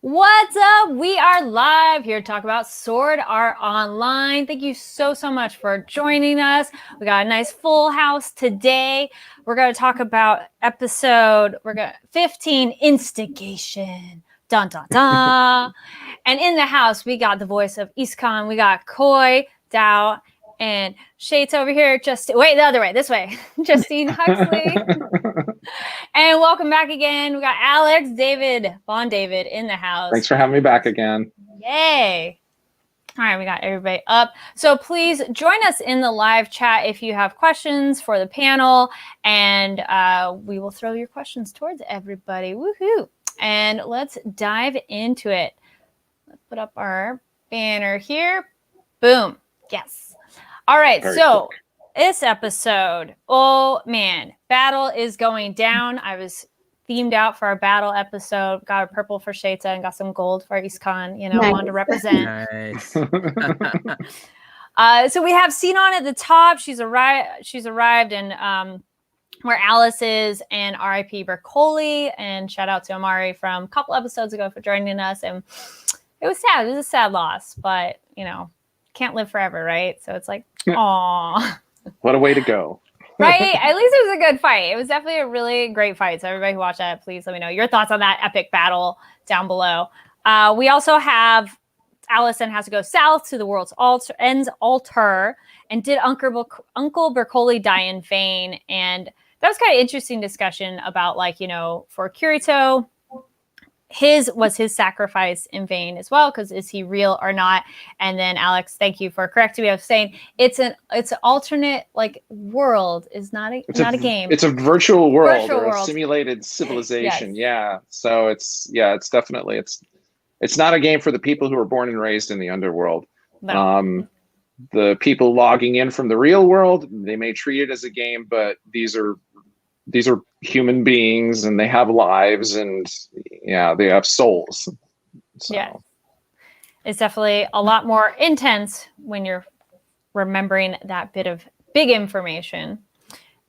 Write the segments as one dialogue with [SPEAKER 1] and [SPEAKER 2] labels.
[SPEAKER 1] What's up? We are live here to talk about Sword Art Online. Thank you so much for joining us. We got a nice full house today. We're going to talk about episode 15, Instigation. Dun, dun, dun. And in the house, we got the voice of Iskahn. We got Khoi, Dao, and Sheyta over here. Wait, the other way, this way. Justine, Huxley. And welcome back again. We got Alex, Von David in the house.
[SPEAKER 2] Thanks for having me back again.
[SPEAKER 1] Yay. All right, we got everybody up. So please join us in the live chat if you have questions for the panel, and we will throw your questions towards everybody. Woohoo. And let's dive into it. Let's put up our banner here. Boom. Yes. All right,
[SPEAKER 2] Very
[SPEAKER 1] so
[SPEAKER 2] quick.
[SPEAKER 1] This episode, oh man, battle is going down. I was themed out for our battle episode. Got a purple for Sheyta and got some gold for Iskahn.
[SPEAKER 3] Nice.
[SPEAKER 1] Wanted to represent.
[SPEAKER 4] Nice.
[SPEAKER 1] So we have Sinon at the top. She's arrived, and where Alice is, and R.I.P. Bercoli, and shout out to Amari from a couple episodes ago for joining us. And it was sad. It was a sad loss, but can't live forever, right? So it's like, aw.
[SPEAKER 2] What a way to go.
[SPEAKER 1] Right? At least it was a good fight. It was definitely a really great fight. So everybody who watched that, please let me know your thoughts on that epic battle down below. We also have Allison has to go south to the world's altar. And did Uncle Bercoli die in vain? And that was kind of interesting discussion about, for Kirito, was his sacrifice in vain as well? Because is he real or not? And then Alex, thank you for correcting me. I was saying it's an alternate world. Is not a game.
[SPEAKER 2] It's a virtual world
[SPEAKER 1] Virtual
[SPEAKER 2] a simulated civilization.
[SPEAKER 1] Yes.
[SPEAKER 2] Yeah. So it's definitely it's not a game for the people who were born and raised in the Underworld.
[SPEAKER 1] No.
[SPEAKER 2] The people logging in from the real world, they may treat it as a game, but these are human beings, and they have lives, and they have souls. So.
[SPEAKER 1] Yeah, it's definitely a lot more intense when you're remembering that bit of big information.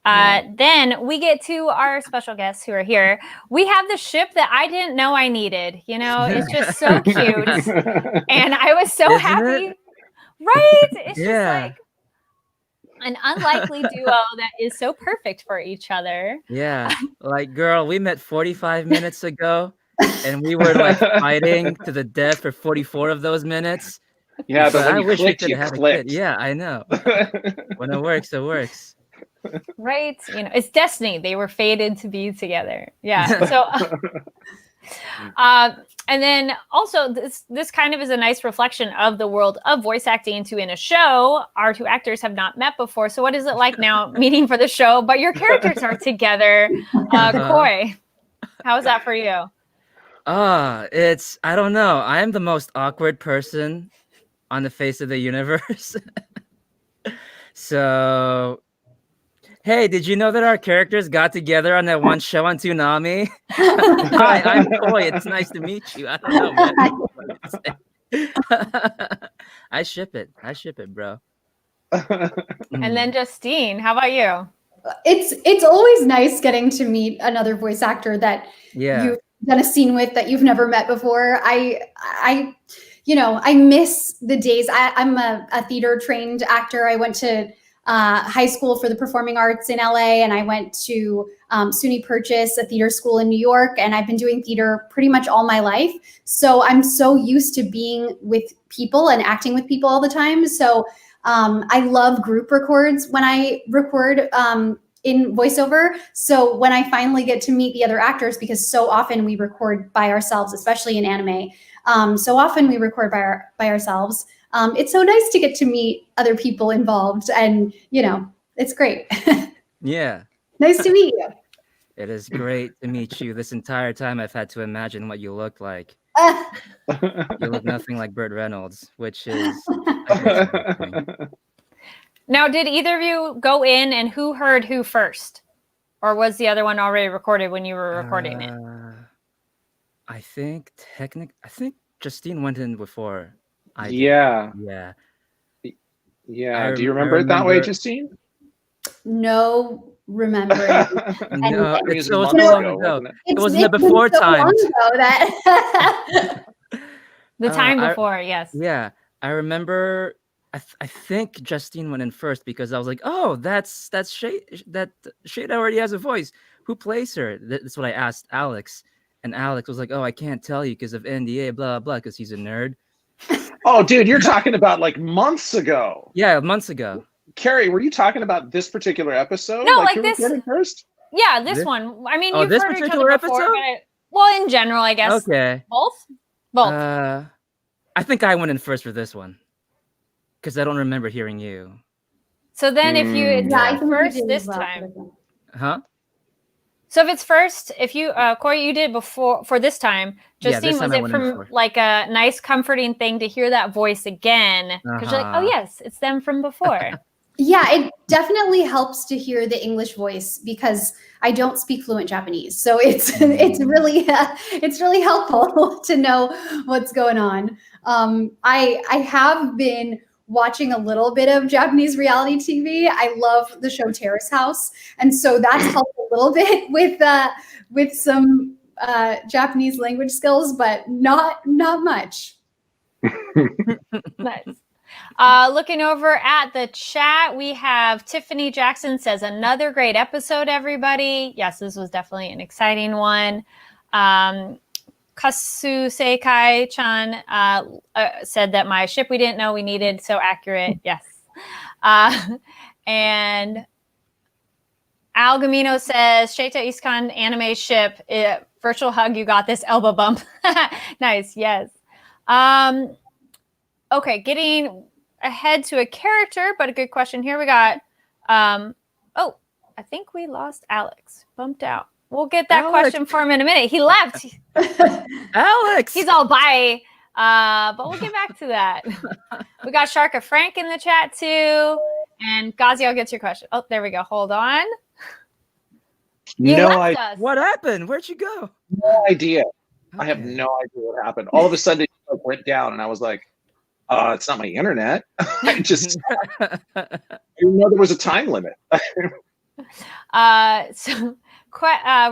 [SPEAKER 1] Then we get to our special guests who are here. We have the ship that I didn't know I needed. It's just so cute, and I was so happy. Right? It's just like an unlikely duo that is so perfect for each other.
[SPEAKER 4] Yeah. Girl, we met 45 minutes ago, and we were fighting to the death for 44 of those minutes.
[SPEAKER 2] Yeah, but when
[SPEAKER 4] I wish we
[SPEAKER 2] clicked,
[SPEAKER 4] could
[SPEAKER 2] you
[SPEAKER 4] have had a
[SPEAKER 2] clicked.
[SPEAKER 4] kid. Yeah, I know. When it works, it works.
[SPEAKER 1] Right? It's destiny. They were fated to be together. Yeah. So and then also this kind of is a nice reflection of the world of voice acting in a show. Our two actors have not met before. So what is it like now meeting for the show, but your characters are together? Khoi, how is that for you?
[SPEAKER 4] I don't know. I am the most awkward person on the face of the universe. So, hey, did you know that our characters got together on that one show on Toonami? Hi, I'm Khoi. It's nice to meet you. I don't know, man. I ship it, bro.
[SPEAKER 1] And then Justine, how about you?
[SPEAKER 3] It's always nice getting to meet another voice actor that you've done a scene with that you've never met before. I miss the days. I'm a theater trained actor. I went to high school for the performing arts in LA, and I went to SUNY Purchase, a theater school in New York, and I've been doing theater pretty much all my life. So I'm so used to being with people and acting with people all the time. So I love group records when I record in voiceover. So when I finally get to meet the other actors, because so often we record by ourselves, especially in anime, so often we record by ourselves. It's so nice to get to meet other people involved, and it's great.
[SPEAKER 4] Yeah.
[SPEAKER 3] Nice to meet you.
[SPEAKER 4] It is great to meet you. This entire time I've had to imagine what you look like. You look nothing like Burt Reynolds, which is...
[SPEAKER 1] Now, did either of you go in, and who heard who first? Or was the other one already recorded when you were recording it?
[SPEAKER 4] I think Justine went in before I did.
[SPEAKER 2] Yeah.
[SPEAKER 4] Yeah.
[SPEAKER 2] Yeah. Do you remember it that way, Justine?
[SPEAKER 3] No, remembering.
[SPEAKER 4] No,
[SPEAKER 2] It
[SPEAKER 4] it's
[SPEAKER 2] was
[SPEAKER 4] so
[SPEAKER 2] months
[SPEAKER 4] long
[SPEAKER 2] ago,
[SPEAKER 4] ago.
[SPEAKER 2] wasn't it?
[SPEAKER 4] It was in the
[SPEAKER 3] been
[SPEAKER 4] before
[SPEAKER 3] so long
[SPEAKER 4] times.
[SPEAKER 3] ago that
[SPEAKER 1] The time
[SPEAKER 4] I-
[SPEAKER 1] before, yes.
[SPEAKER 4] Yeah, I remember. I think Justine went in first because I was like, "Oh, that's Sheyta already has a voice. Who plays her?" That's what I asked Alex, and Alex was like, "Oh, I can't tell you because of NDA, blah blah," because he's a nerd.
[SPEAKER 2] Oh, dude, you're talking about like months ago.
[SPEAKER 4] Yeah, months ago.
[SPEAKER 2] Carrie, were you talking about this particular episode?
[SPEAKER 1] No,
[SPEAKER 2] like
[SPEAKER 1] like
[SPEAKER 2] who
[SPEAKER 1] this-
[SPEAKER 2] recorded first?
[SPEAKER 1] Yeah, this
[SPEAKER 4] This-
[SPEAKER 1] one. I mean,
[SPEAKER 4] Oh,
[SPEAKER 1] you've
[SPEAKER 4] this
[SPEAKER 1] heard each other
[SPEAKER 4] particular
[SPEAKER 1] before,
[SPEAKER 4] episode?
[SPEAKER 1] but well, in general, I guess.
[SPEAKER 4] Okay.
[SPEAKER 1] Both? Both.
[SPEAKER 4] I think I went in first for this one because I don't remember hearing you.
[SPEAKER 1] So then if you
[SPEAKER 2] Mm.
[SPEAKER 3] yeah, I
[SPEAKER 1] it's
[SPEAKER 3] think we
[SPEAKER 1] first
[SPEAKER 3] did
[SPEAKER 1] this
[SPEAKER 3] as well.
[SPEAKER 1] time.
[SPEAKER 4] Huh?
[SPEAKER 1] So if it's first, if you Khoi, you did before for this time,
[SPEAKER 4] Yeah,
[SPEAKER 1] Justine,
[SPEAKER 4] this time
[SPEAKER 1] was
[SPEAKER 4] I
[SPEAKER 1] it
[SPEAKER 4] went in
[SPEAKER 1] from
[SPEAKER 4] first.
[SPEAKER 1] like a nice comforting thing to hear that voice again? Because you're like, oh
[SPEAKER 4] Uh-huh.
[SPEAKER 1] yes, it's them from before.
[SPEAKER 3] Yeah, it definitely helps to hear the English voice because I don't speak fluent Japanese. So it's really helpful to know what's going on. I have been watching a little bit of Japanese reality TV. I love the show Terrace House, and so that's helped a little bit with some Japanese language skills, but not much.
[SPEAKER 1] Nice. Looking over at the chat, we have Tiffany Jackson says, another great episode, everybody. Yes, this was definitely an exciting one. Kasu Seikai-chan said that my ship we didn't know we needed, so accurate. Yes. And Al Gamino says, Sheyta Iskahn anime ship, virtual hug, you got this, elbow bump. Nice, yes. Okay, getting ahead to a character, but a good question here. We got, oh, I think we lost Alex. Bumped out. We'll get that question for him in a minute. He left.
[SPEAKER 4] Alex!
[SPEAKER 1] He's all bye. But we'll get back to that. We got Sharka Frank in the chat too. And Ghazi, I'll get to your question. Oh, there we go. Hold on. You
[SPEAKER 2] No,
[SPEAKER 1] left us.
[SPEAKER 4] What happened? Where'd you go?
[SPEAKER 2] no idea. I have
[SPEAKER 4] Okay.
[SPEAKER 2] no idea what happened. All of a sudden, it went down, and I was like, it's not my internet. I just I didn't know there was a time limit.
[SPEAKER 1] So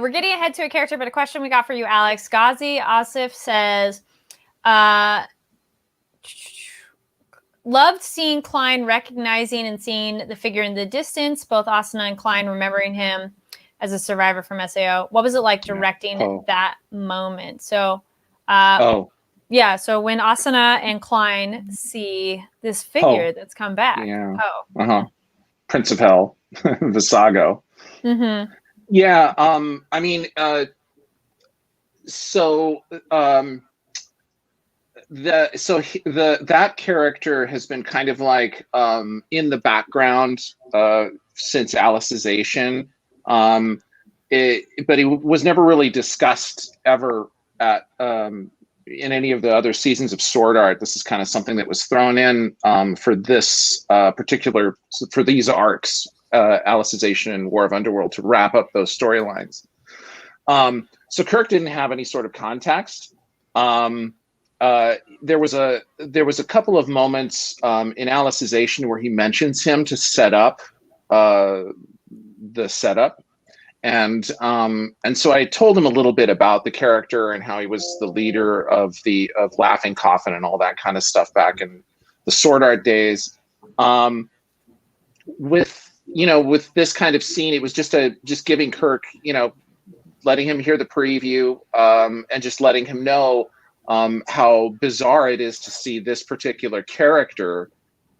[SPEAKER 1] we're getting ahead to a character, but a question we got for you, Alex. Ghazi Asif says, loved seeing Klein recognizing and seeing the figure in the distance, both Asuna and Klein remembering him as a survivor from SAO. What was it like directing that moment? So, yeah, so when Asuna and Klein see this figure that's come back.
[SPEAKER 2] Yeah. Prince of Hell, Visago.
[SPEAKER 1] Mm-hmm.
[SPEAKER 2] Yeah, I mean, that character has been kind of like in the background since Alicization, but he was never really discussed ever at in any of the other seasons of Sword Art. This is kind of something that was thrown in for this for these arcs, Alicization and War of Underworld, to wrap up those storylines. So Kirk didn't have any sort of context. There was a couple of moments in Alicization where he mentions him to set up the setup. And so I told him a little bit about the character and how he was the leader of Laughing Coffin and all that kind of stuff back in the Sword Art days. With this kind of scene, it was just giving Kirk, letting him hear the preview, and just letting him know how bizarre it is to see this particular character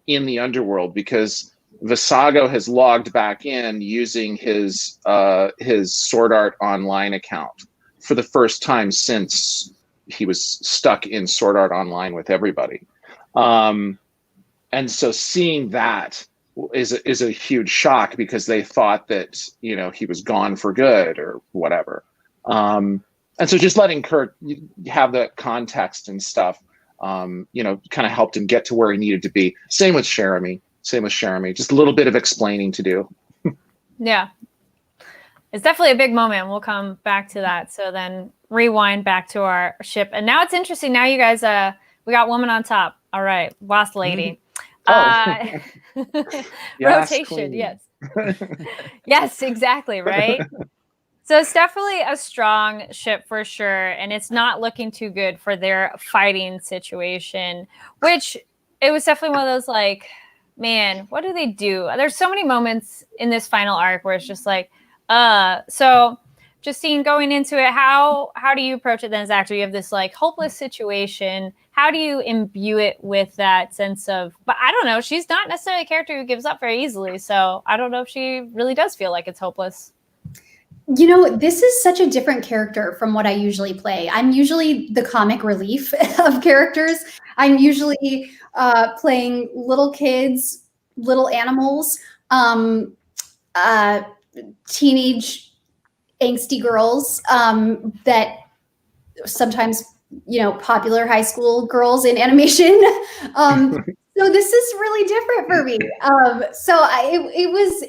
[SPEAKER 2] in the Underworld, because Visago has logged back in using his Sword Art Online account for the first time since he was stuck in Sword Art Online with everybody. And so seeing that is a huge shock, because they thought that, he was gone for good or whatever. And so just letting Kurt have the context and stuff, kind of helped him get to where he needed to be. Same with Jeremy. Just a little bit of explaining to do.
[SPEAKER 1] Yeah. It's definitely a big moment. We'll come back to that. So then rewind back to our ship. And now it's interesting. Now you guys, we got woman on top. All right. Boss lady.
[SPEAKER 2] Yes,
[SPEAKER 1] Rotation.
[SPEAKER 2] queen.
[SPEAKER 1] Yes. Yes, exactly, right? So it's definitely a strong ship for sure, and it's not looking too good for their fighting situation, which it was definitely one of those like, man, what do they do? There's so many moments in this final arc where it's just like, so Justine, going into it, how do you approach it then as actor? You have this like hopeless situation. How do you imbue it with that sense of, but I don't know, she's not necessarily a character who gives up very easily, so I don't know if she really does feel like it's hopeless.
[SPEAKER 3] You know, this is such a different character from what I usually play. I'm usually the comic relief of characters. I'm usually playing little kids, little animals, teenage angsty girls that sometimes, popular high school girls in animation. So this is really different for me.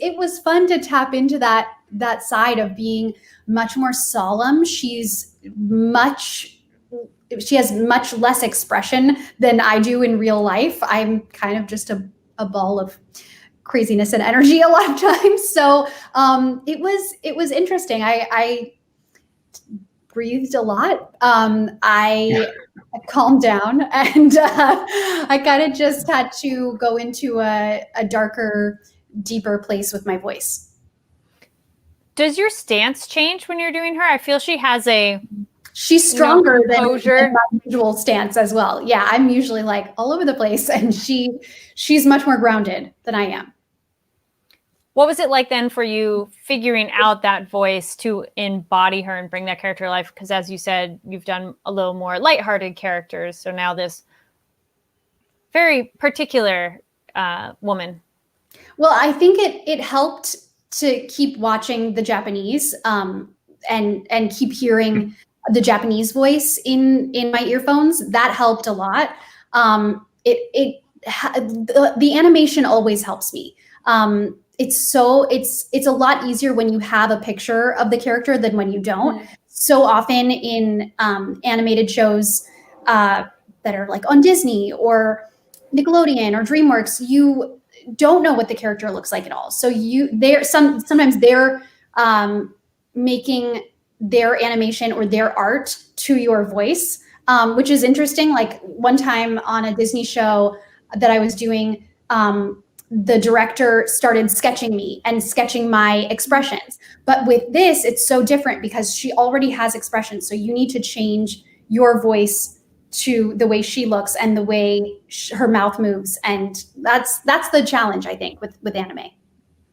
[SPEAKER 3] It was fun to tap into that side of being much more solemn. She has much less expression than I do in real life. I'm kind of just a ball of craziness and energy a lot of times. So it was interesting. I breathed a lot. I calmed down, and I kind of just had to go into a darker, deeper place with my voice.
[SPEAKER 1] Does your stance change when you're doing her? I feel she has
[SPEAKER 3] she's stronger than my usual stance as well. Yeah, I'm usually like all over the place, and she's much more grounded than I am.
[SPEAKER 1] What was it like then for you figuring out that voice to embody her and bring that character to life? Because as you said, you've done a little more lighthearted characters. So now this very particular woman.
[SPEAKER 3] Well, I think it helped to keep watching the Japanese and keep hearing the Japanese voice in my earphones. That helped a lot. The animation always helps me. It's a lot easier when you have a picture of the character than when you don't. Mm-hmm. So often in animated shows that are like on Disney or Nickelodeon or DreamWorks, you don't know what the character looks like at all. So sometimes they're making their animation or their art to your voice, which is interesting. Like one time on a Disney show that I was doing, the director started sketching me and sketching my expressions. But with this, it's so different because she already has expressions. So you need to change your voice to the way she looks and the way her mouth moves. And that's the challenge, I think, with anime.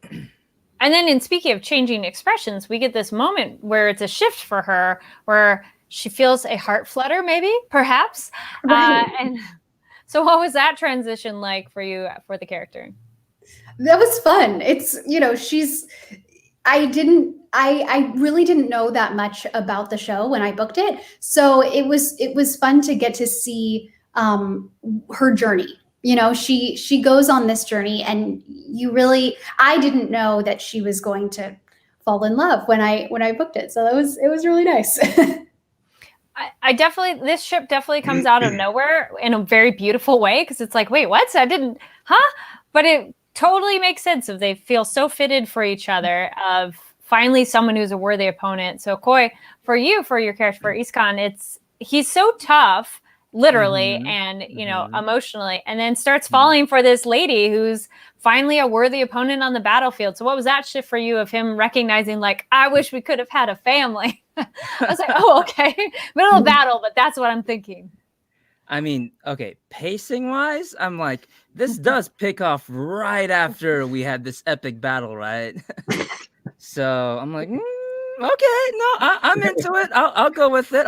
[SPEAKER 1] And then in speaking of changing expressions, we get this moment where it's a shift for her, where she feels a heart flutter, maybe, perhaps. Right. And so what was that transition like for you, for the character?
[SPEAKER 3] That was fun. It's, I really didn't know that much about the show when I booked it. So it was fun to get to see her journey. She goes on this journey, and I didn't know that she was going to fall in love when I booked it. So it was really nice.
[SPEAKER 1] This ship definitely comes out of nowhere in a very beautiful way, because it's like, wait, what? But it totally makes sense if they feel so fitted for each other, of finally someone who's a worthy opponent. So Khoi, for your character, for Iskahn, he's so tough, literally, and emotionally, and then starts falling for this lady who's finally a worthy opponent on the battlefield. So what was that shift for you, of him recognizing, like, I wish we could have had a family? I was like, oh, okay, middle of battle, but that's what I'm thinking.
[SPEAKER 4] I mean, okay, pacing wise, I'm like, this does pick off right after we had this epic battle, right? So I'm like, okay, no, I'm into it. I'll go with it.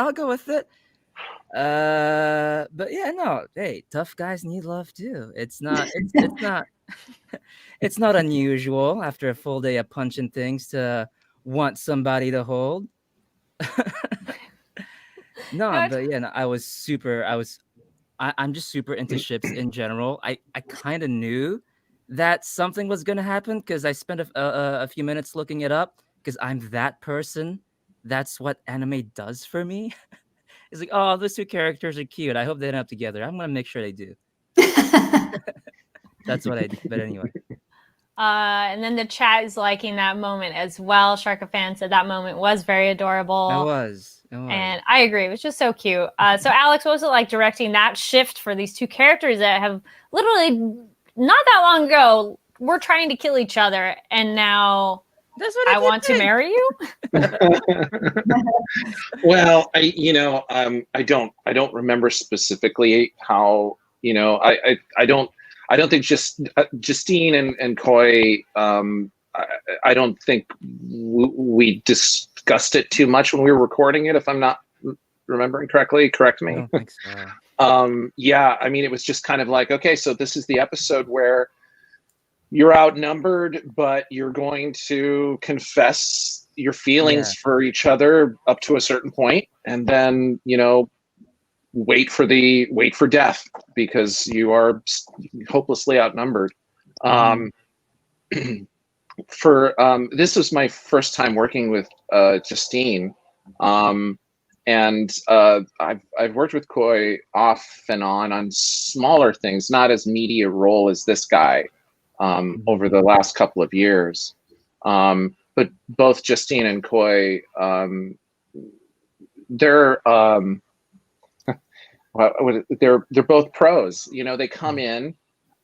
[SPEAKER 4] But yeah, no, hey, tough guys need love too. It's not it's not unusual after a full day of punching things to want somebody to hold. No, but yeah, no, I'm just super into ships in general. I kind of knew that something was going to happen because I spent a few minutes looking it up, because I'm that person. That's what anime does for me. It's like, oh, those two characters are cute. I hope they end up together. I'm going to make sure they do. That's what I do. But anyway.
[SPEAKER 1] And then the chat is liking that moment as well. Sharkafan said that moment was very adorable.
[SPEAKER 4] It was.
[SPEAKER 1] And I agree. It was just so cute. So Alex, what was it like directing that shift for these two characters that have literally not that long ago were trying to kill each other, and now I want to marry you?
[SPEAKER 2] Well, I don't remember specifically how, I don't think Justine and Khoi, I don't think we discussed it too much when we were recording it, if I'm not remembering correctly. Correct me.
[SPEAKER 4] I don't think so.
[SPEAKER 2] Yeah, I mean, it was just kind of like, okay, so this is the episode where you're outnumbered, but you're going to confess your feelings for each other up to a certain point, and then, wait for death because you are hopelessly outnumbered. This was my first time working with Justine, and I've worked with Khoi off and on smaller things, not as meaty a role as this guy over the last couple of years. But both Justine and Khoi, they're both pros. They come in,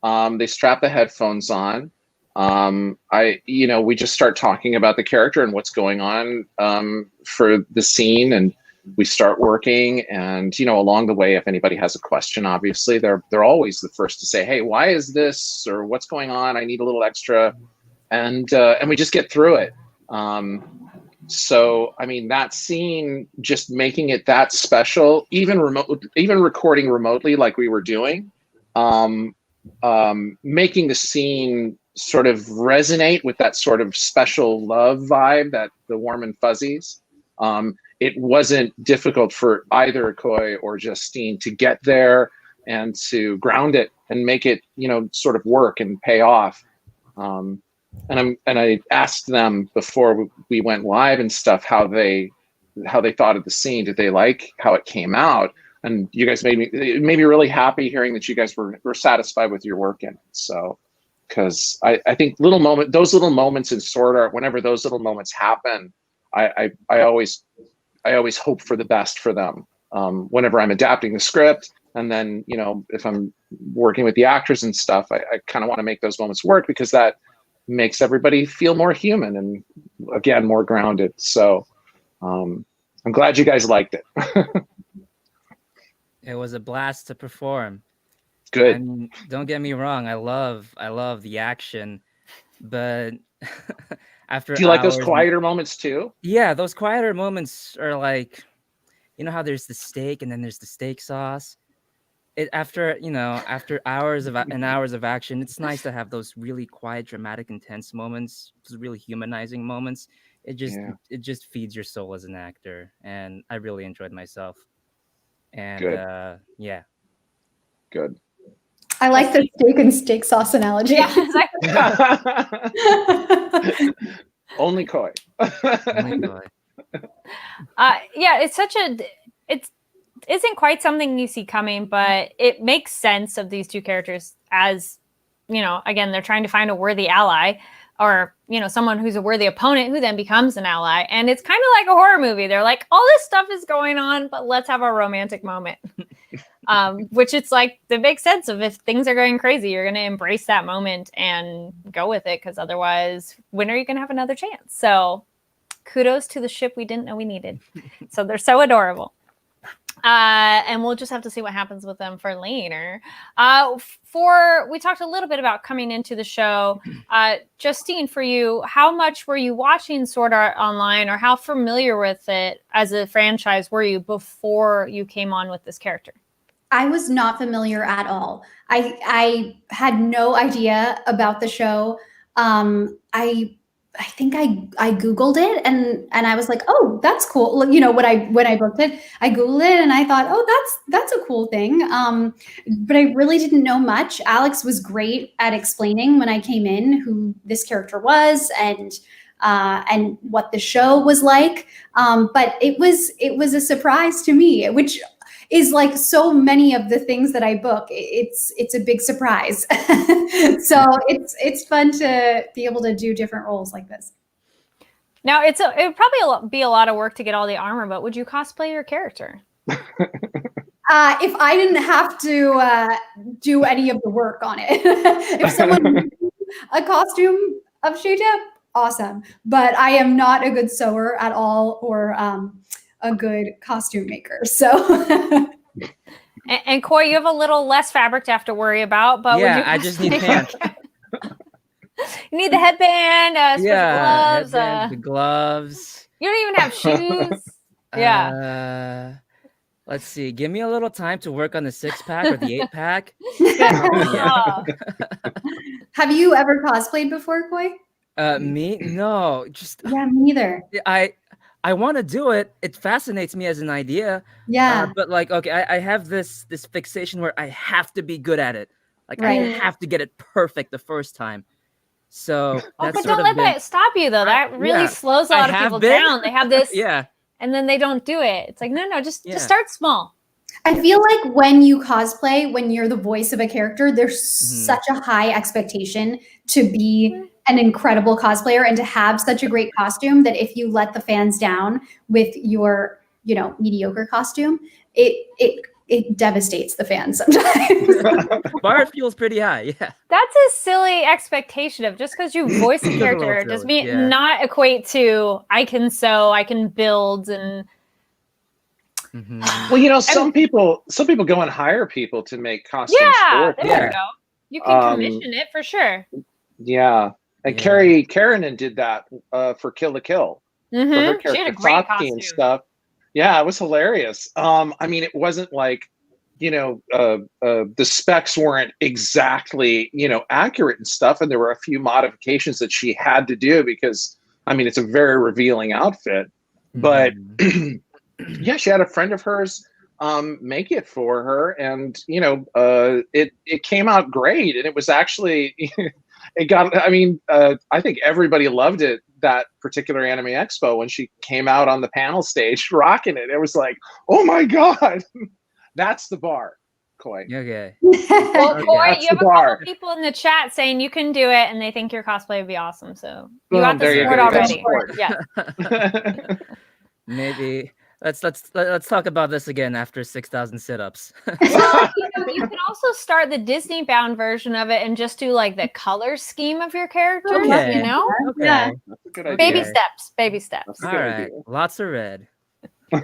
[SPEAKER 2] they strap the headphones on. We just start talking about the character and what's going on for the scene, and we start working. And along the way, if anybody has a question, obviously they're always the first to say, "Hey, why is this?" or "What's going on? I need a little extra," and we just get through it. So I mean, that scene, just making it that special, even recording remotely like we were doing, making the scene sort of resonate with that sort of special love vibe, that the warm and fuzzies. It wasn't difficult for either Khoi or Justine to get there and to ground it and make it, sort of work and pay off. And I asked them before we went live and stuff how they thought of the scene. Did they like how it came out? And you guys made me really happy hearing that you guys were satisfied with your work in it. So, because I think those little moments in Sword Art, whenever those little moments happen, I always hope for the best for them. Whenever I'm adapting the script, and then if I'm working with the actors and stuff, I kind of want to make those moments work, because that makes everybody feel more human and, again, more grounded. So I'm glad you guys liked it.
[SPEAKER 4] It was a blast to perform.
[SPEAKER 2] Good.
[SPEAKER 4] And don't get me wrong, I love the action, but after
[SPEAKER 2] do you like those quieter moments too?
[SPEAKER 4] Yeah, those quieter moments are like, how there's the steak and then there's the steak sauce. After hours of action, it's nice to have those really quiet, dramatic, intense moments, those really humanizing moments. It just feeds your soul as an actor, and I really enjoyed myself. And
[SPEAKER 2] Good.
[SPEAKER 4] Yeah.
[SPEAKER 2] Good.
[SPEAKER 3] I like the steak and steak sauce analogy.
[SPEAKER 1] Yeah, exactly.
[SPEAKER 2] Only Khoi.
[SPEAKER 1] Yeah, it isn't quite something you see coming, but it makes sense of these two characters as, again, they're trying to find a worthy ally, or, someone who's a worthy opponent who then becomes an ally. And it's kind of like a horror movie. They're like, all this stuff is going on, but let's have a romantic moment. Which it's like, it makes sense of, if things are going crazy, you're going to embrace that moment and go with it, because otherwise, when are you going to have another chance? So kudos to the ship we didn't know we needed. So they're so adorable. And we'll just have to see what happens with them for later. We talked a little bit about coming into the show. Justine, for you, how much were you watching Sword Art Online, or how familiar with it as a franchise were you before you came on with this character?
[SPEAKER 3] I was not familiar at all. I had no idea about the show. I think I Googled it and I was like, oh, that's cool. When I booked it, I Googled it and I thought, oh, that's a cool thing. But I really didn't know much. Alex was great at explaining when I came in who this character was and what the show was like. But it was a surprise to me, which is like so many of the things that I book. It's a big surprise. So it's fun to be able to do different roles like this.
[SPEAKER 1] Now it would probably be a lot of work to get all the armor, but would you cosplay your character?
[SPEAKER 3] If I didn't have to do any of the work on it, if someone made a costume of Sheyta, awesome. But I am not a good sewer at all, or a good costume maker. So.
[SPEAKER 1] And Khoi, you have a little less fabric to have to worry about, but
[SPEAKER 4] yeah, I just need pants.
[SPEAKER 1] You need the headband, gloves.
[SPEAKER 4] Headband, the gloves.
[SPEAKER 1] You don't even have shoes. Yeah.
[SPEAKER 4] Let's see. Give me a little time to work on the 6-pack or the 8-pack.
[SPEAKER 3] Have you ever cosplayed before, Khoi?
[SPEAKER 4] Me? No. Just
[SPEAKER 3] yeah, me neither.
[SPEAKER 4] I want to do it. It fascinates me as an idea.
[SPEAKER 3] Yeah.
[SPEAKER 4] But like, okay, I have this fixation where I have to be good at it. Like
[SPEAKER 3] Right.
[SPEAKER 4] I have to get it perfect the first time. So
[SPEAKER 1] but
[SPEAKER 4] that's
[SPEAKER 1] don't let that stop you though. That really slows a lot of people down. They have this, and then they don't do it. It's like no, just start small.
[SPEAKER 3] I feel like when you cosplay, when you're the voice of a character, there's such a high expectation to be an incredible cosplayer and to have such a great costume that if you let the fans down with your, mediocre costume, it devastates the fans sometimes.
[SPEAKER 4] Bar feels pretty high, yeah.
[SPEAKER 1] That's a silly expectation of just because you voice a character does not equate to I can sew, I can build, and
[SPEAKER 2] well, some people go and hire people to make costumes.
[SPEAKER 1] Yeah, there you go. You can commission it for sure.
[SPEAKER 2] Yeah, and Carrie Karanen did that for Kill la Kill. For her character,
[SPEAKER 1] she had a great costume
[SPEAKER 2] and stuff. Yeah, it was hilarious. I mean, it wasn't like, the specs weren't exactly, accurate and stuff. And there were a few modifications that she had to do because, I mean, it's a very revealing outfit. But yeah, she had a friend of hers make it for her. And, it came out great. And it was actually, I think everybody loved it, that particular Anime Expo, when she came out on the panel stage rocking it. It was like, oh my God, that's the bar, Khoi.
[SPEAKER 4] Okay.
[SPEAKER 1] Well, Khoi, you have a couple of people in the chat saying you can do it and they think your cosplay would be awesome. So you got the support already. Yeah.
[SPEAKER 4] Maybe let's talk about this again after 6,000 sit-ups.
[SPEAKER 1] Well, you can also start the Disney bound version of it and just do like the color scheme of your characters.
[SPEAKER 4] Okay.
[SPEAKER 1] Okay.
[SPEAKER 3] Yeah.
[SPEAKER 2] That's a good idea.
[SPEAKER 1] Baby steps.
[SPEAKER 4] All right. Lots of red.
[SPEAKER 1] You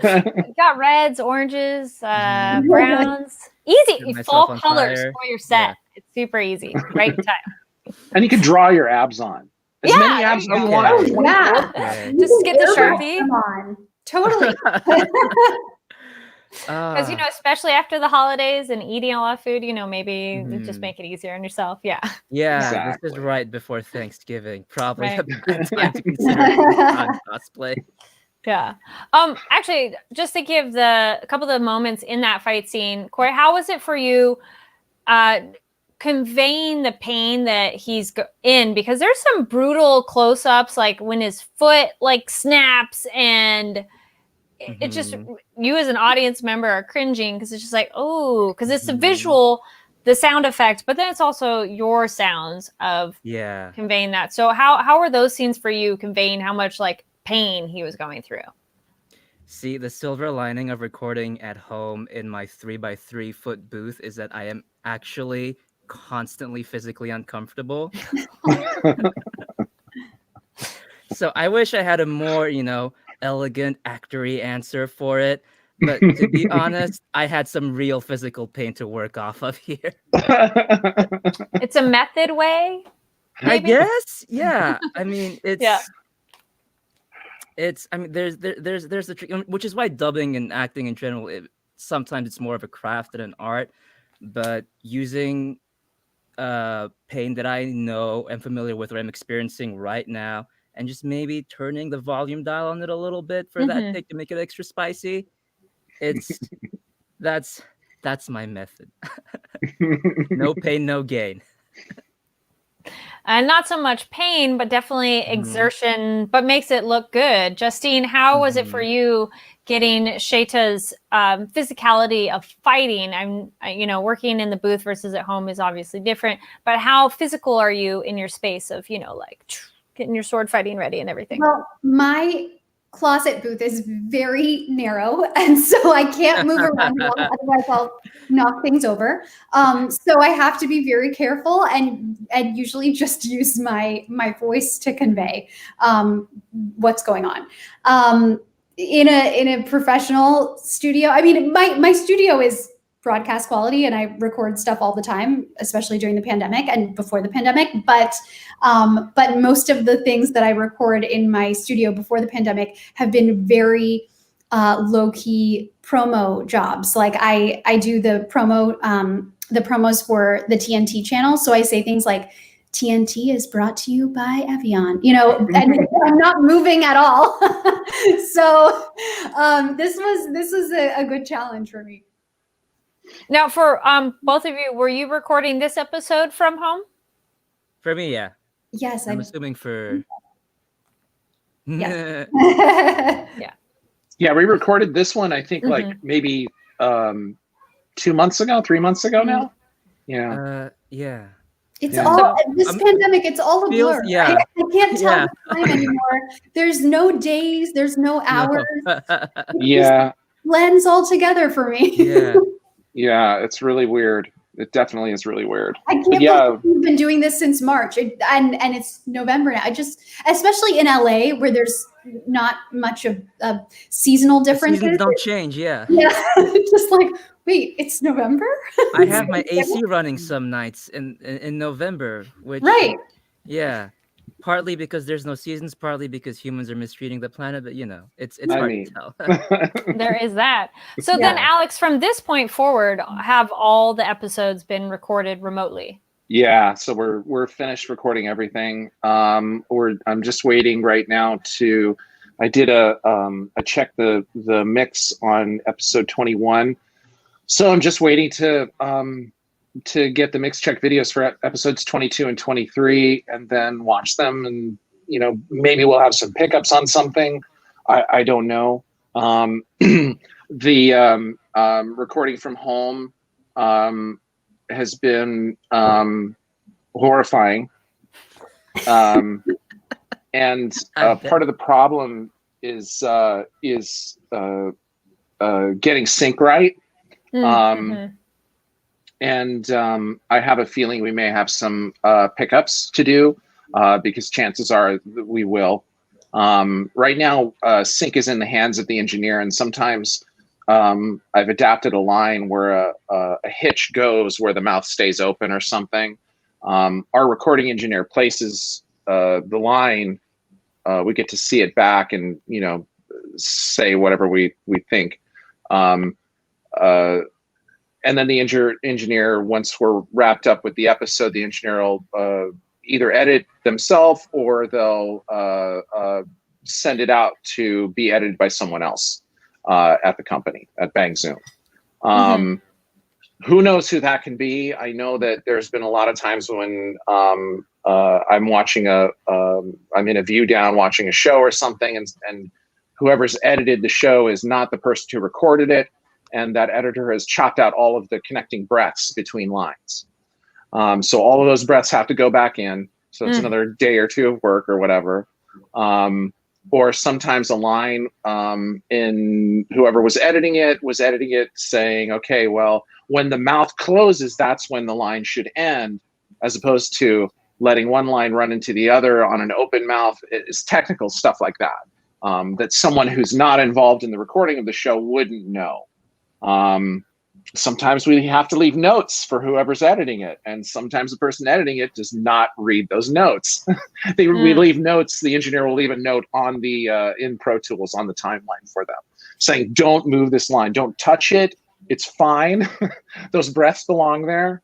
[SPEAKER 1] got reds, oranges, browns. Easy. Fall colors for your set. Yeah. It's super easy. Right time.
[SPEAKER 2] And you can draw your abs on. As many abs as you want.
[SPEAKER 3] Yeah.
[SPEAKER 4] Okay.
[SPEAKER 1] Just get the Sharpie.
[SPEAKER 3] Come on. Totally.
[SPEAKER 1] Because, especially after the holidays and eating a lot of food, maybe just make it easier on yourself. Yeah.
[SPEAKER 4] Yeah,
[SPEAKER 2] Exactly.
[SPEAKER 4] This is right before Thanksgiving. Probably
[SPEAKER 1] Right.
[SPEAKER 4] a good time to consider cosplay.
[SPEAKER 1] Yeah. Actually, just to give a couple of the moments in that fight scene, Khoi, how was it for you conveying the pain that he's in? Because there's some brutal close-ups, like when his foot snaps, and it just, you as an audience member are cringing because it's just like, oh, because it's the visual, the sound effect, but then it's also your sounds of conveying that. So how were those scenes for you, conveying how much pain he was going through?
[SPEAKER 4] See, the silver lining of recording at home in my 3x3 foot booth is that I am actually constantly physically uncomfortable. So I wish I had a more, elegant actory answer for it. But to be honest, I had some real physical pain to work off of here.
[SPEAKER 1] It's a method way,
[SPEAKER 4] maybe? I guess. Yeah. I mean, it's I mean, there's the trick, which is why dubbing and acting in general, sometimes it's more of a craft than an art. But using pain that I know and familiar with, or I'm experiencing right now, and just maybe turning the volume dial on it a little bit for that take to make it extra spicy. That's my method. No pain, no gain.
[SPEAKER 1] and not so much pain, but definitely exertion, but makes it look good. Justine, how was it for you getting Sheyta's physicality of fighting? Working in the booth versus at home is obviously different, but how physical are you in your space of, like getting your sword fighting ready and everything?
[SPEAKER 3] Well, my closet booth is very narrow, and so I can't move around a lot, otherwise I'll knock things over. So I have to be very careful and usually just use my voice to convey what's going on. In a professional studio, I mean, my studio is broadcast quality, and I record stuff all the time, especially during the pandemic and before the pandemic. But most of the things that I record in my studio before the pandemic have been very low key promo jobs. Like I do the promos for the TNT channel, so I say things like, TNT is brought to you by Evian, and I'm not moving at all. So this was a good challenge for me.
[SPEAKER 1] Now, for both of you, were you recording this episode from home?
[SPEAKER 4] For me, yeah.
[SPEAKER 3] Yes,
[SPEAKER 4] I'm assuming for.
[SPEAKER 3] Yes.
[SPEAKER 2] Yeah, we recorded this one, I think, like maybe 2 months ago, 3 months ago now. Yeah.
[SPEAKER 4] Yeah.
[SPEAKER 3] It's all this pandemic. It's all a blur.
[SPEAKER 4] Yeah.
[SPEAKER 3] I can't tell the time anymore. There's no days. There's no hours.
[SPEAKER 2] Yeah.
[SPEAKER 3] Blends all together for me.
[SPEAKER 4] Yeah.
[SPEAKER 2] Yeah, it's really weird. It definitely is really weird.
[SPEAKER 3] I can't believe we've been doing this since March, and it's November now. Especially in LA, where there's not much of seasonal differences.
[SPEAKER 4] Seasons don't change, yeah.
[SPEAKER 3] Yeah, just like, wait, it's November?
[SPEAKER 4] I have my AC running some nights in November, which yeah, partly because there's no seasons, partly because humans are mistreating the planet, but it's hard to tell.
[SPEAKER 1] There is that. So then, Alex, from this point forward, have all the episodes been recorded remotely?
[SPEAKER 2] Yeah, so we're finished recording everything. I'm just waiting right now I did I checked the mix on episode 21. So I'm just waiting to get the mix check videos for episodes 22 and 23, and then watch them, and maybe we'll have some pickups on something. I don't know. The recording from home has been horrifying, and part of the problem is getting sync right. And I have a feeling we may have some pickups to do because chances are that we will. Right now, sync is in the hands of the engineer, and sometimes I've adapted a line where a hitch goes where the mouth stays open or something. Our recording engineer places the line. We get to see it back and say whatever we think. And then the engineer, once we're wrapped up with the episode, the engineer will either edit themselves or they'll send it out to be edited by someone else at the company, at Bang Zoom. Who knows who that can be? I know that there's been a lot of times when I'm watching I'm in a view down watching a show or something, and whoever's edited the show is not the person who recorded it. And that editor has chopped out all of the connecting breaths between lines. So all of those breaths have to go back in. So it's another day or two of work or whatever. Or sometimes a line in whoever was editing it saying, okay, well, when the mouth closes, that's when the line should end, as opposed to letting one line run into the other on an open mouth. It's technical stuff like that, that someone who's not involved in the recording of the show wouldn't know. Sometimes we have to leave notes for whoever's editing it, and sometimes the person editing it does not read those notes. We leave notes. The engineer will leave a note on the in Pro Tools on the timeline for them, saying, "Don't move this line. Don't touch it. It's fine. Those breaths belong there."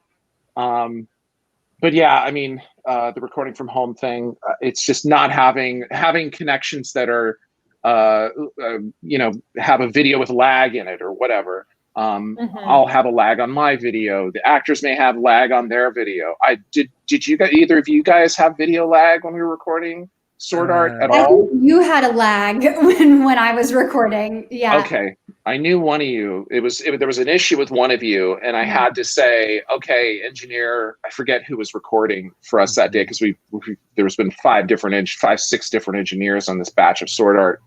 [SPEAKER 2] But yeah, I mean, the recording from home thing. It's just not having connections that are, have a video with lag in it or whatever. I'll have a lag on my video. The actors may have lag on their video. Did you guys, either of you guys have video lag when we were recording Sword Art at
[SPEAKER 3] I
[SPEAKER 2] all?
[SPEAKER 3] think you had a lag when I was recording. Yeah.
[SPEAKER 2] Okay. I knew one of you. There was an issue with one of you, and I had to say, okay, engineer. I forget who was recording for us that day because there's been 6 different engineers on this batch of Sword Art.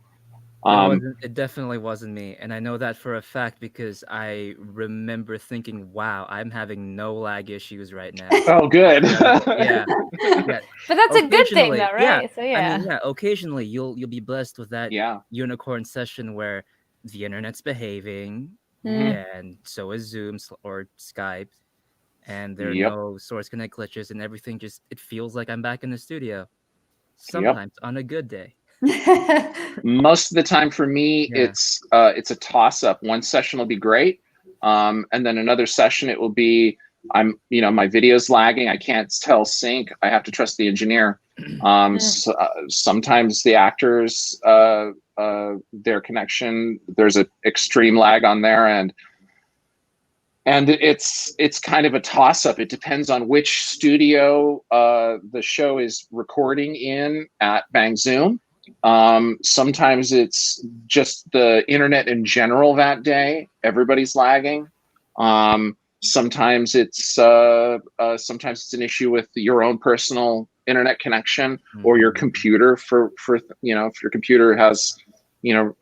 [SPEAKER 4] It definitely wasn't me, and I know that for a fact because I remember thinking, "Wow, I'm having no lag issues right now."
[SPEAKER 2] Oh, good.
[SPEAKER 4] Yeah.
[SPEAKER 1] But that's a good thing, though, right?
[SPEAKER 4] Yeah.
[SPEAKER 1] So yeah.
[SPEAKER 4] I mean, occasionally you'll be blessed with that unicorn session where the internet's behaving, and so is Zoom or Skype, and there are no source connect glitches, and everything it feels like I'm back in the studio. Sometimes on a good day.
[SPEAKER 2] Most of the time for me, it's a toss up. One session will be great, and then another session it will be my video's lagging. I can't tell sync. I have to trust the engineer. Sometimes the actors, their connection, there's an extreme lag on their end. And it's kind of a toss-up. It depends on which studio the show is recording in at Bang Zoom. Sometimes it's just the internet in general that day. Everybody's lagging. Sometimes it's an issue with your own personal internet connection or your computer if your computer has doesn't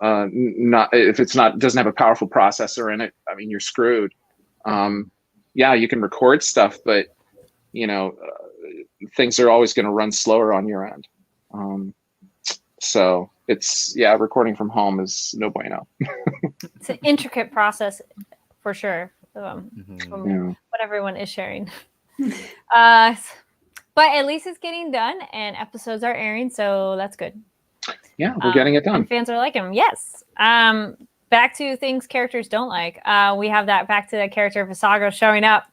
[SPEAKER 2] have a powerful processor in it. I mean, you're screwed. You can record stuff, but things are always going to run slower on your end. So it's recording from home is no bueno.
[SPEAKER 1] It's an intricate process for sure. From what everyone is sharing. But at least it's getting done and episodes are airing, so that's good.
[SPEAKER 2] Yeah, we're getting it done.
[SPEAKER 1] Fans are liking them. Yes. Back to things characters don't like. We have that back to that character Visago showing up,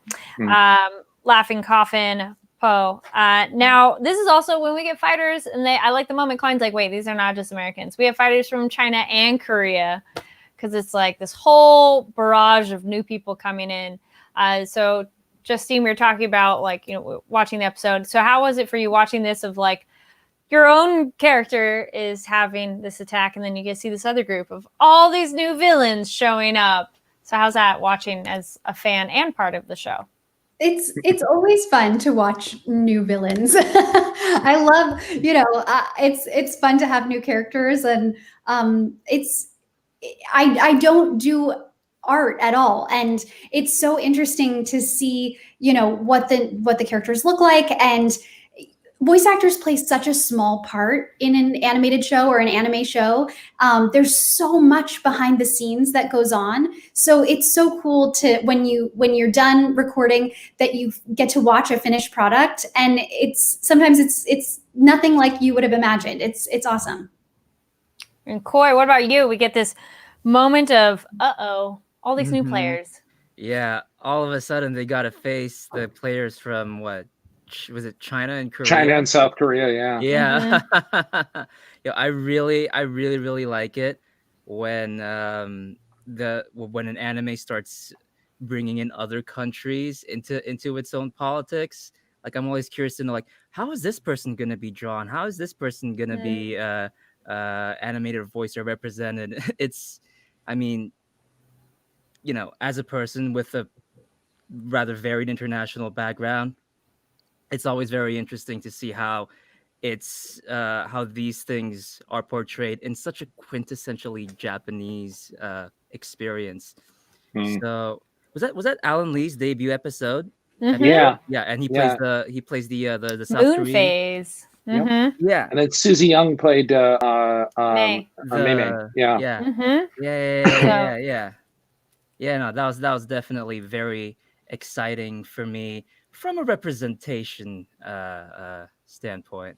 [SPEAKER 1] laughing, coughing, Poe. Now, this is also when we get fighters, and I like the moment Klein's like, wait, these are not just Americans. We have fighters from China and Korea, because it's like this whole barrage of new people coming in. So, Justine, we were talking about watching the episode. So, how was it for you watching this of your own character is having this attack, and then you get to see this other group of all these new villains showing up. So how's that watching as a fan and part of the show?
[SPEAKER 3] It's always fun to watch new villains. I love, it's fun to have new characters, and I don't do art at all, and it's so interesting to see what the characters look like, and voice actors play such a small part in an animated show or an anime show. There's so much behind the scenes that goes on. So it's so cool to when you're done recording that you get to watch a finished product, and sometimes it's nothing like you would have imagined. It's awesome.
[SPEAKER 1] And Khoi, what about you? We get this moment of all these new players.
[SPEAKER 4] Yeah, all of a sudden they got to face the players from what? Was it China and Korea?
[SPEAKER 2] China and South Korea,
[SPEAKER 4] yeah. I really like it when when an anime starts bringing in other countries into its own politics. I'm always curious to know how is this person going to be drawn? How is this person going to be animated or voiced or represented? As a person with a rather varied international background, it's always very interesting to see how these things are portrayed in such a quintessentially Japanese experience. So was that Alan Lee's debut episode?
[SPEAKER 2] Yeah,
[SPEAKER 4] and he plays the South
[SPEAKER 1] Moon
[SPEAKER 4] Korean
[SPEAKER 1] phase.
[SPEAKER 2] Yeah, and then Susie Young played Mei.
[SPEAKER 4] Yeah. No, that was definitely very exciting for me from a representation standpoint.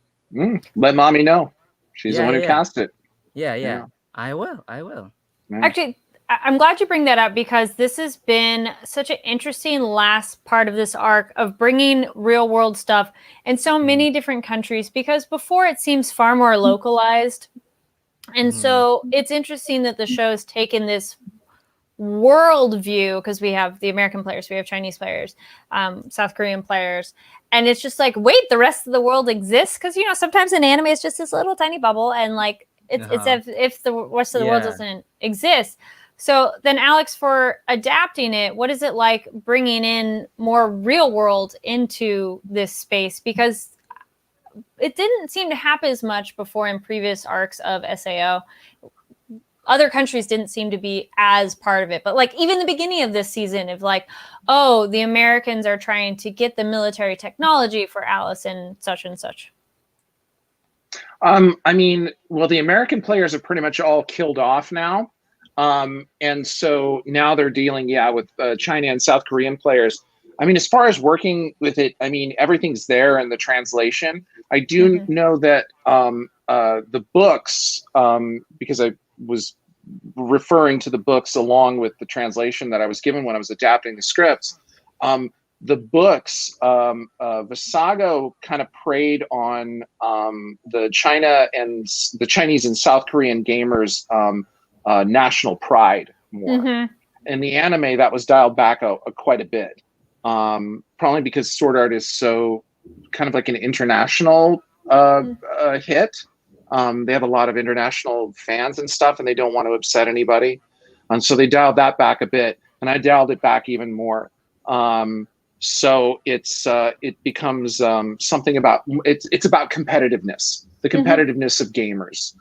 [SPEAKER 2] Let mommy know. She's the one who cast it.
[SPEAKER 4] Yeah. I will.
[SPEAKER 2] Right.
[SPEAKER 1] Actually, I'm glad you bring that up, because this has been such an interesting last part of this arc of bringing real world stuff in so many different countries, because before it seems far more localized. And so it's interesting that the show has taken this world view, because we have the American players, we have Chinese players, South Korean players, and it's just like, wait, the rest of the world exists? Because sometimes in anime it's just this little tiny bubble, and like it's as if the rest of the world doesn't exist. So then, Alex, for adapting it, what is it like bringing in more real world into this space? Because it didn't seem to happen as much before in previous arcs of SAO. Other countries didn't seem to be as part of it. But like even the beginning of this season of like, oh, the Americans are trying to get the military technology for Alice and such and such.
[SPEAKER 2] I mean, well, the American players are pretty much all killed off now. And so now they're dealing, with China and South Korean players. I mean, as far as working with it, I mean, everything's there in the translation. I do know that the books, because I was referring to the books along with the translation that I was given when I was adapting the scripts. The books, Visago kind of preyed on the Chinese and South Korean gamers' national pride more. In the anime, that was dialed back quite a bit, probably because Sword Art is so kind of like an international hit. They have a lot of international fans and stuff, and they don't want to upset anybody. And so they dialed that back a bit, and I dialed it back even more. So it becomes something about it's about competitiveness, the competitiveness of gamers,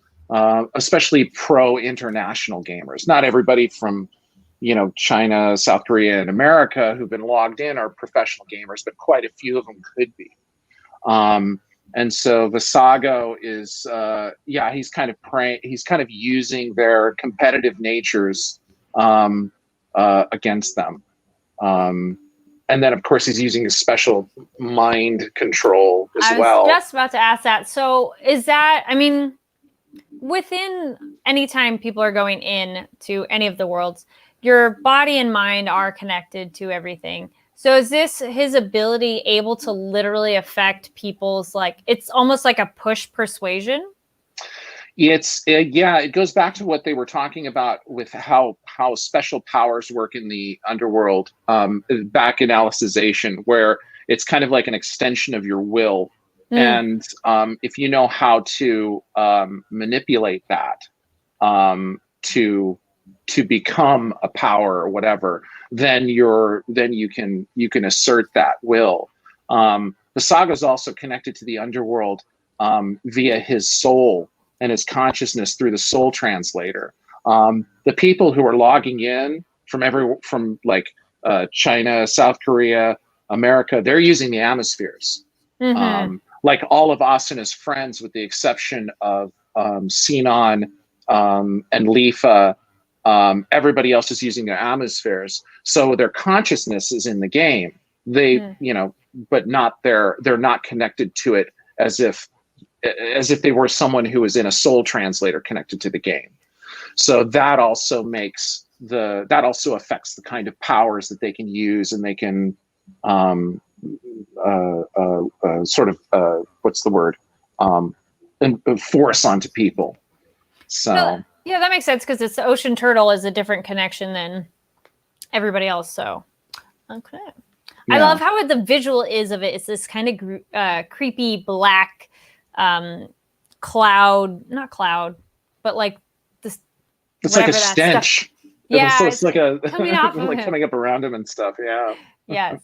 [SPEAKER 2] especially pro-international gamers. Not everybody from China, South Korea, and America who've been logged in are professional gamers, but quite a few of them could be. And so Visago is, he's kind of using their competitive natures against them. And then, of course, he's using a special mind control as well. I was
[SPEAKER 1] just about to ask that. So is that, I mean, within any time people are going in to any of the worlds, your body and mind are connected to everything. So is this his ability able to literally affect people's, like, it's almost like a push persuasion?
[SPEAKER 2] It goes back to what they were talking about with how special powers work in the Underworld, back in Alicization, where it's kind of like an extension of your will. And if you know how to manipulate that to become a power or whatever, then you can assert that will. Visago is also connected to the Underworld via his soul and his consciousness through the soul translator. The people who are logging in from China, South Korea, America, they're using the Atmospheres. Like all of Asana's friends, with the exception of Sinon and Lifa, everybody else is using their Atmospheres. So their consciousness is in the game. They, but they're not connected to it as if they were someone who was in a soul translator connected to the game. So that also affects the kind of powers that they can use, and they can force onto people. So
[SPEAKER 1] yeah, that makes sense, because it's the ocean turtle is a different connection than everybody else. So okay, yeah. I love how the visual is of it. It's this kind of creepy black not cloud, but like this.
[SPEAKER 2] It's like a stench.
[SPEAKER 1] Stuff. Yeah,
[SPEAKER 2] it's like a
[SPEAKER 1] coming off of
[SPEAKER 2] like coming up around him and stuff. Yeah.
[SPEAKER 1] Yes.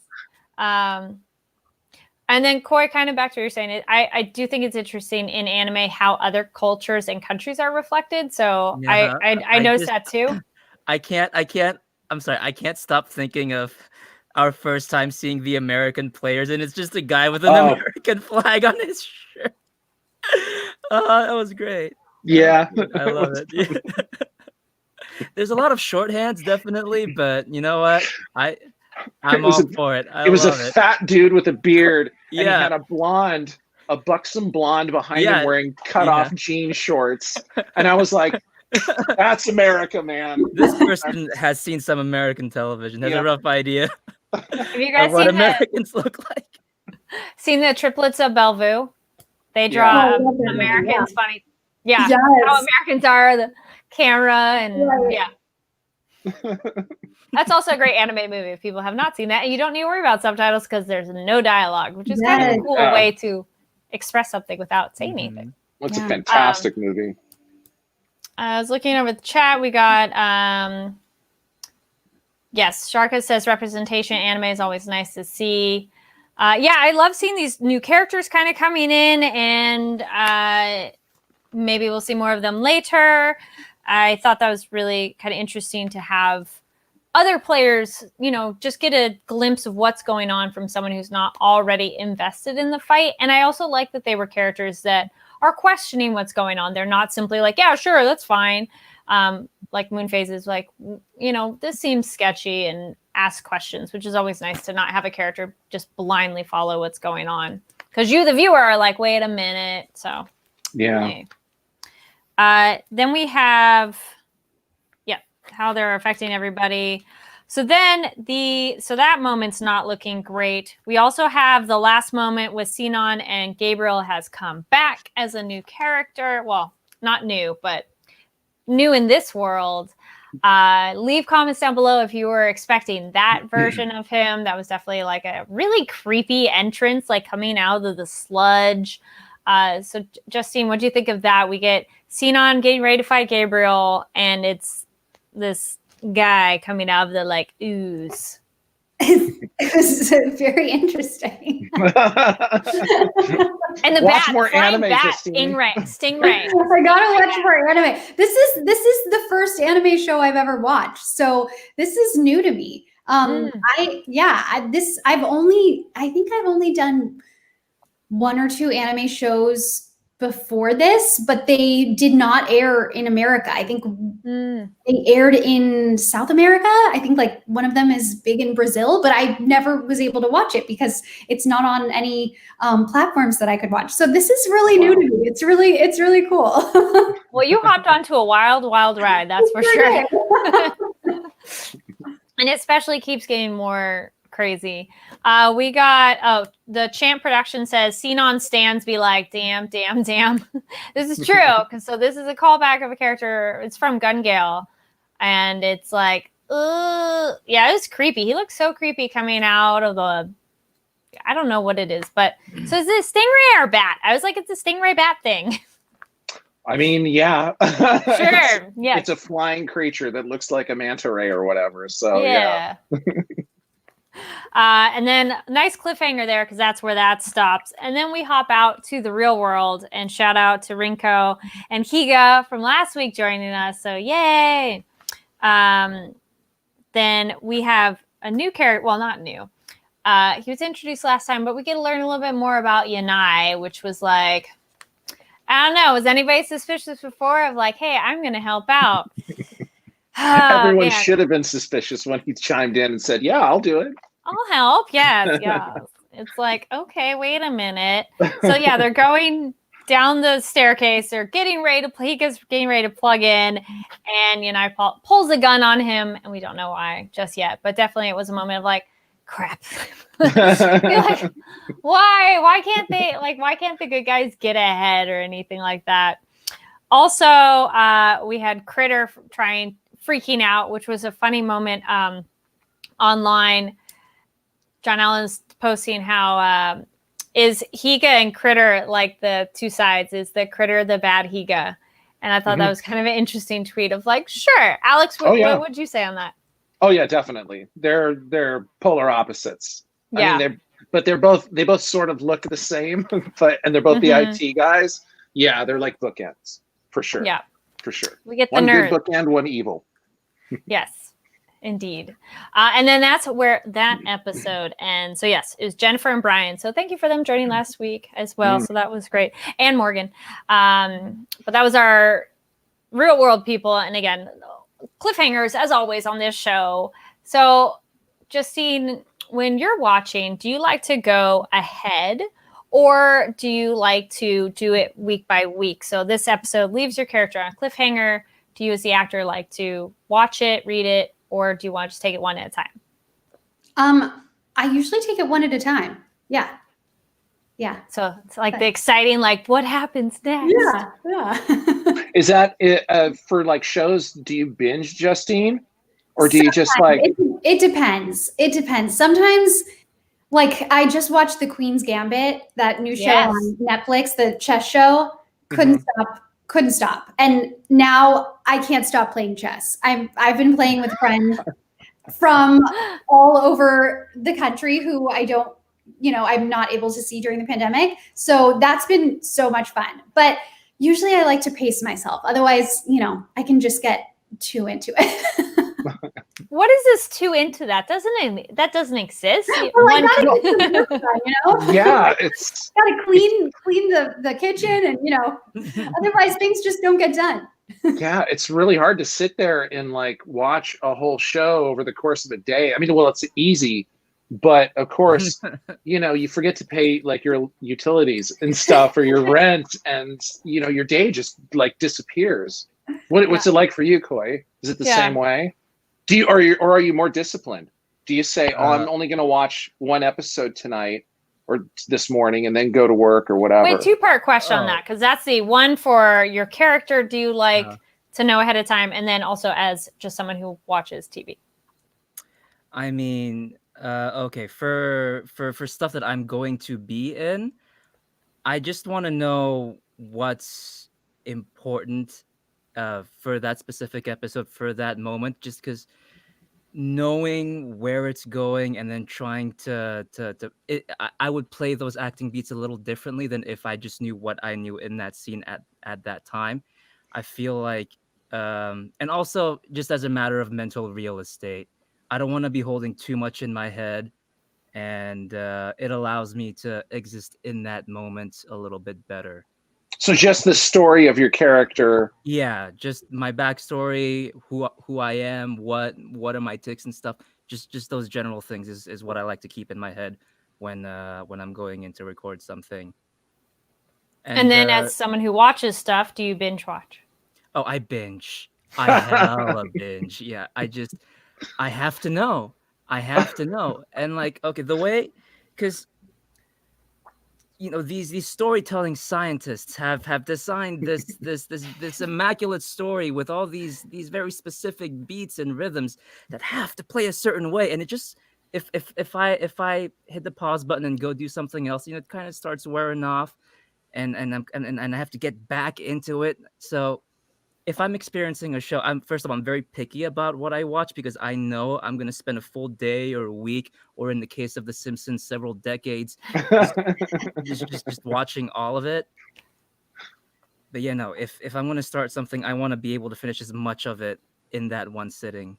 [SPEAKER 1] And then Khoi, kind of back to what you're saying, I do think it's interesting in anime how other cultures and countries are reflected. So I noticed that too.
[SPEAKER 4] I can't stop thinking of our first time seeing the American players, and it's just a guy with an American flag on his shirt. That was great.
[SPEAKER 2] Yeah.
[SPEAKER 4] I love it. There's a lot of shorthands, definitely, but you know what? I'm all for it.
[SPEAKER 2] It was a fat dude with a beard, and he had a buxom blonde behind him wearing cut-off jean shorts. And I was like, that's America, man.
[SPEAKER 4] This person has seen some American television, has a rough idea
[SPEAKER 1] have you guys
[SPEAKER 4] of what Americans look like.
[SPEAKER 1] Seen the triplets of Bellevue? They draw Americans funny. Yeah, how Americans are, the camera, and That's also a great anime movie if people have not seen that. And you don't need to worry about subtitles because there's no dialogue, which is kind of a cool way to express something without saying anything.
[SPEAKER 2] It's a fantastic movie.
[SPEAKER 1] I was looking over the chat. We got, yes, Sharka says representation anime is always nice to see. I love seeing these new characters kind of coming in, and maybe we'll see more of them later. I thought that was really kind of interesting to have other players, just get a glimpse of what's going on from someone who's not already invested in the fight. And I also like that they were characters that are questioning what's going on. They're not simply like, yeah, sure, that's fine. Like Moonphase is like, this seems sketchy, and ask questions, which is always nice to not have a character just blindly follow what's going on. Because you, the viewer, are like, wait a minute. So,
[SPEAKER 2] yeah.
[SPEAKER 1] Then we have, how they're affecting everybody. So then that moment's not looking great. We also have the last moment with Sinon and Gabriel has come back as a new character. Well, not new, but new in this world. Leave comments down below if you were expecting that version of him. That was definitely like a really creepy entrance, like coming out of the sludge. So Justine, what do you think of that? We get Sinon getting ready to fight Gabriel, and it's this guy coming out of the like ooze.
[SPEAKER 3] It was very interesting.
[SPEAKER 1] And the
[SPEAKER 2] watch
[SPEAKER 1] bat,
[SPEAKER 2] more anime,
[SPEAKER 1] bat,
[SPEAKER 2] Justine.
[SPEAKER 1] stingray.
[SPEAKER 3] I gotta watch more anime. This is the first anime show I've ever watched, so this is new to me. I think I've only done 1 or 2 anime shows before this, but they did not air in America. I think they aired in South America. I think like one of them is big in Brazil, but I never was able to watch it because it's not on any platforms that I could watch. So this is really new to me. It's really cool.
[SPEAKER 1] Well, you hopped onto a wild ride, that's for sure. And it especially keeps getting more crazy. We got the Champ Production says Sinon stands be like, damn. This is true, because so this is a callback of a character. It's from Gun Gale, and it's like, it was creepy. He looks so creepy coming out of the, I don't know what it is, but so is it a stingray or bat? I was like, it's a stingray bat thing.
[SPEAKER 2] I mean, yeah.
[SPEAKER 1] Sure. Yeah.
[SPEAKER 2] It's a flying creature that looks like a manta ray or whatever. So
[SPEAKER 1] yeah. And then nice cliffhanger there, because that's where that stops. And then we hop out to the real world, and shout out to Rinko and Higa from last week joining us. So yay. Then we have a new character. Well, not new. He was introduced last time, but we get to learn a little bit more about Yanai, which was like, I don't know. Was anybody suspicious before of like, hey, I'm going to help out?
[SPEAKER 2] Everyone should have been suspicious when he chimed in and said, yeah, I'll do it.
[SPEAKER 1] I'll help. Yes. It's like, okay, wait a minute. So yeah, they're going down the staircase. They're getting ready to plug in, and Yanai pulls a gun on him, and we don't know why just yet, but definitely it was a moment of like, crap. Like, why can't the good guys get ahead or anything like that? Also, we had Critter freaking out, which was a funny moment online. John Allen's posting how is Higa and Critter like the two sides? Is the Critter the bad Higa? And I thought that was kind of an interesting tweet of like, sure. Alex, what would you say on that?
[SPEAKER 2] Oh yeah, definitely. They're polar opposites.
[SPEAKER 1] Yeah.
[SPEAKER 2] I mean, they both sort of look the same, and they're both the IT guys. Yeah, they're like bookends for sure.
[SPEAKER 1] Yeah,
[SPEAKER 2] for sure.
[SPEAKER 1] We get the
[SPEAKER 2] one
[SPEAKER 1] nerd.
[SPEAKER 2] good bookend, one evil.
[SPEAKER 1] Yes, indeed. And then that's where that episode ends. So yes, it was Jennifer and Brian. So thank you for them joining last week as well. So that was great. And Morgan. But that was our real world people. And again, cliffhangers as always on this show. So Justine, when you're watching, do you like to go ahead, or do you like to do it week by week? So this episode leaves your character on a cliffhanger. Do you as the actor like to watch it, read it, or do you want to just take it one at a time?
[SPEAKER 3] I usually take it one at a time. Yeah.
[SPEAKER 1] So it's like the exciting, like what happens next?
[SPEAKER 3] Yeah.
[SPEAKER 2] Is that for like shows? Do you binge, Justine? Or do you just like
[SPEAKER 3] it depends. It depends. Sometimes, like, I just watched The Queen's Gambit, that new show on Netflix, the chess show. Couldn't stop. And now I can't stop playing chess. I've been playing with friends from all over the country who I'm not able to see during the pandemic. So that's been so much fun. But usually I like to pace myself. Otherwise, I can just get too into it.
[SPEAKER 1] What is this too into that? That doesn't exist.
[SPEAKER 2] Yeah, it's
[SPEAKER 3] gotta clean the kitchen, and otherwise things just don't get done.
[SPEAKER 2] Yeah, it's really hard to sit there and like watch a whole show over the course of a day. I mean, well, it's easy, but of course, you forget to pay like your utilities and stuff or your rent, and your day just like disappears. What's it like for you, Khoi? Is it the same way? Are you more disciplined? Do you say, I'm only going to watch one episode tonight or this morning and then go to work or whatever?
[SPEAKER 1] Wait, two-part question on that, because that's the one for your character. Do you like to know ahead of time, and then also as just someone who watches TV?
[SPEAKER 4] I mean, okay, for stuff that I'm going to be in, I just want to know what's important for that specific episode, for that moment, just because knowing where it's going and then trying I would play those acting beats a little differently than if I just knew what I knew in that scene at that time. I feel like, and also just as a matter of mental real estate, I don't want to be holding too much in my head, and it allows me to exist in that moment a little bit better.
[SPEAKER 2] So just the story of your character.
[SPEAKER 4] Yeah, just my backstory, who I am, what are my tics and stuff. Just those general things is what I like to keep in my head when I'm going in to record something.
[SPEAKER 1] And then as someone who watches stuff, do you binge watch?
[SPEAKER 4] Oh, I binge. I hella binge. Yeah, I have to know. And like, okay, the way, because these storytelling scientists have designed this immaculate story with all these very specific beats and rhythms that have to play a certain way, and it just if I hit the pause button and go do something else, it kind of starts wearing off, and I have to get back into it. So if I'm experiencing a show, I'm very picky about what I watch, because I know I'm going to spend a full day or a week, or in the case of The Simpsons, several decades, just watching all of it. But if I'm going to start something, I want to be able to finish as much of it in that one sitting.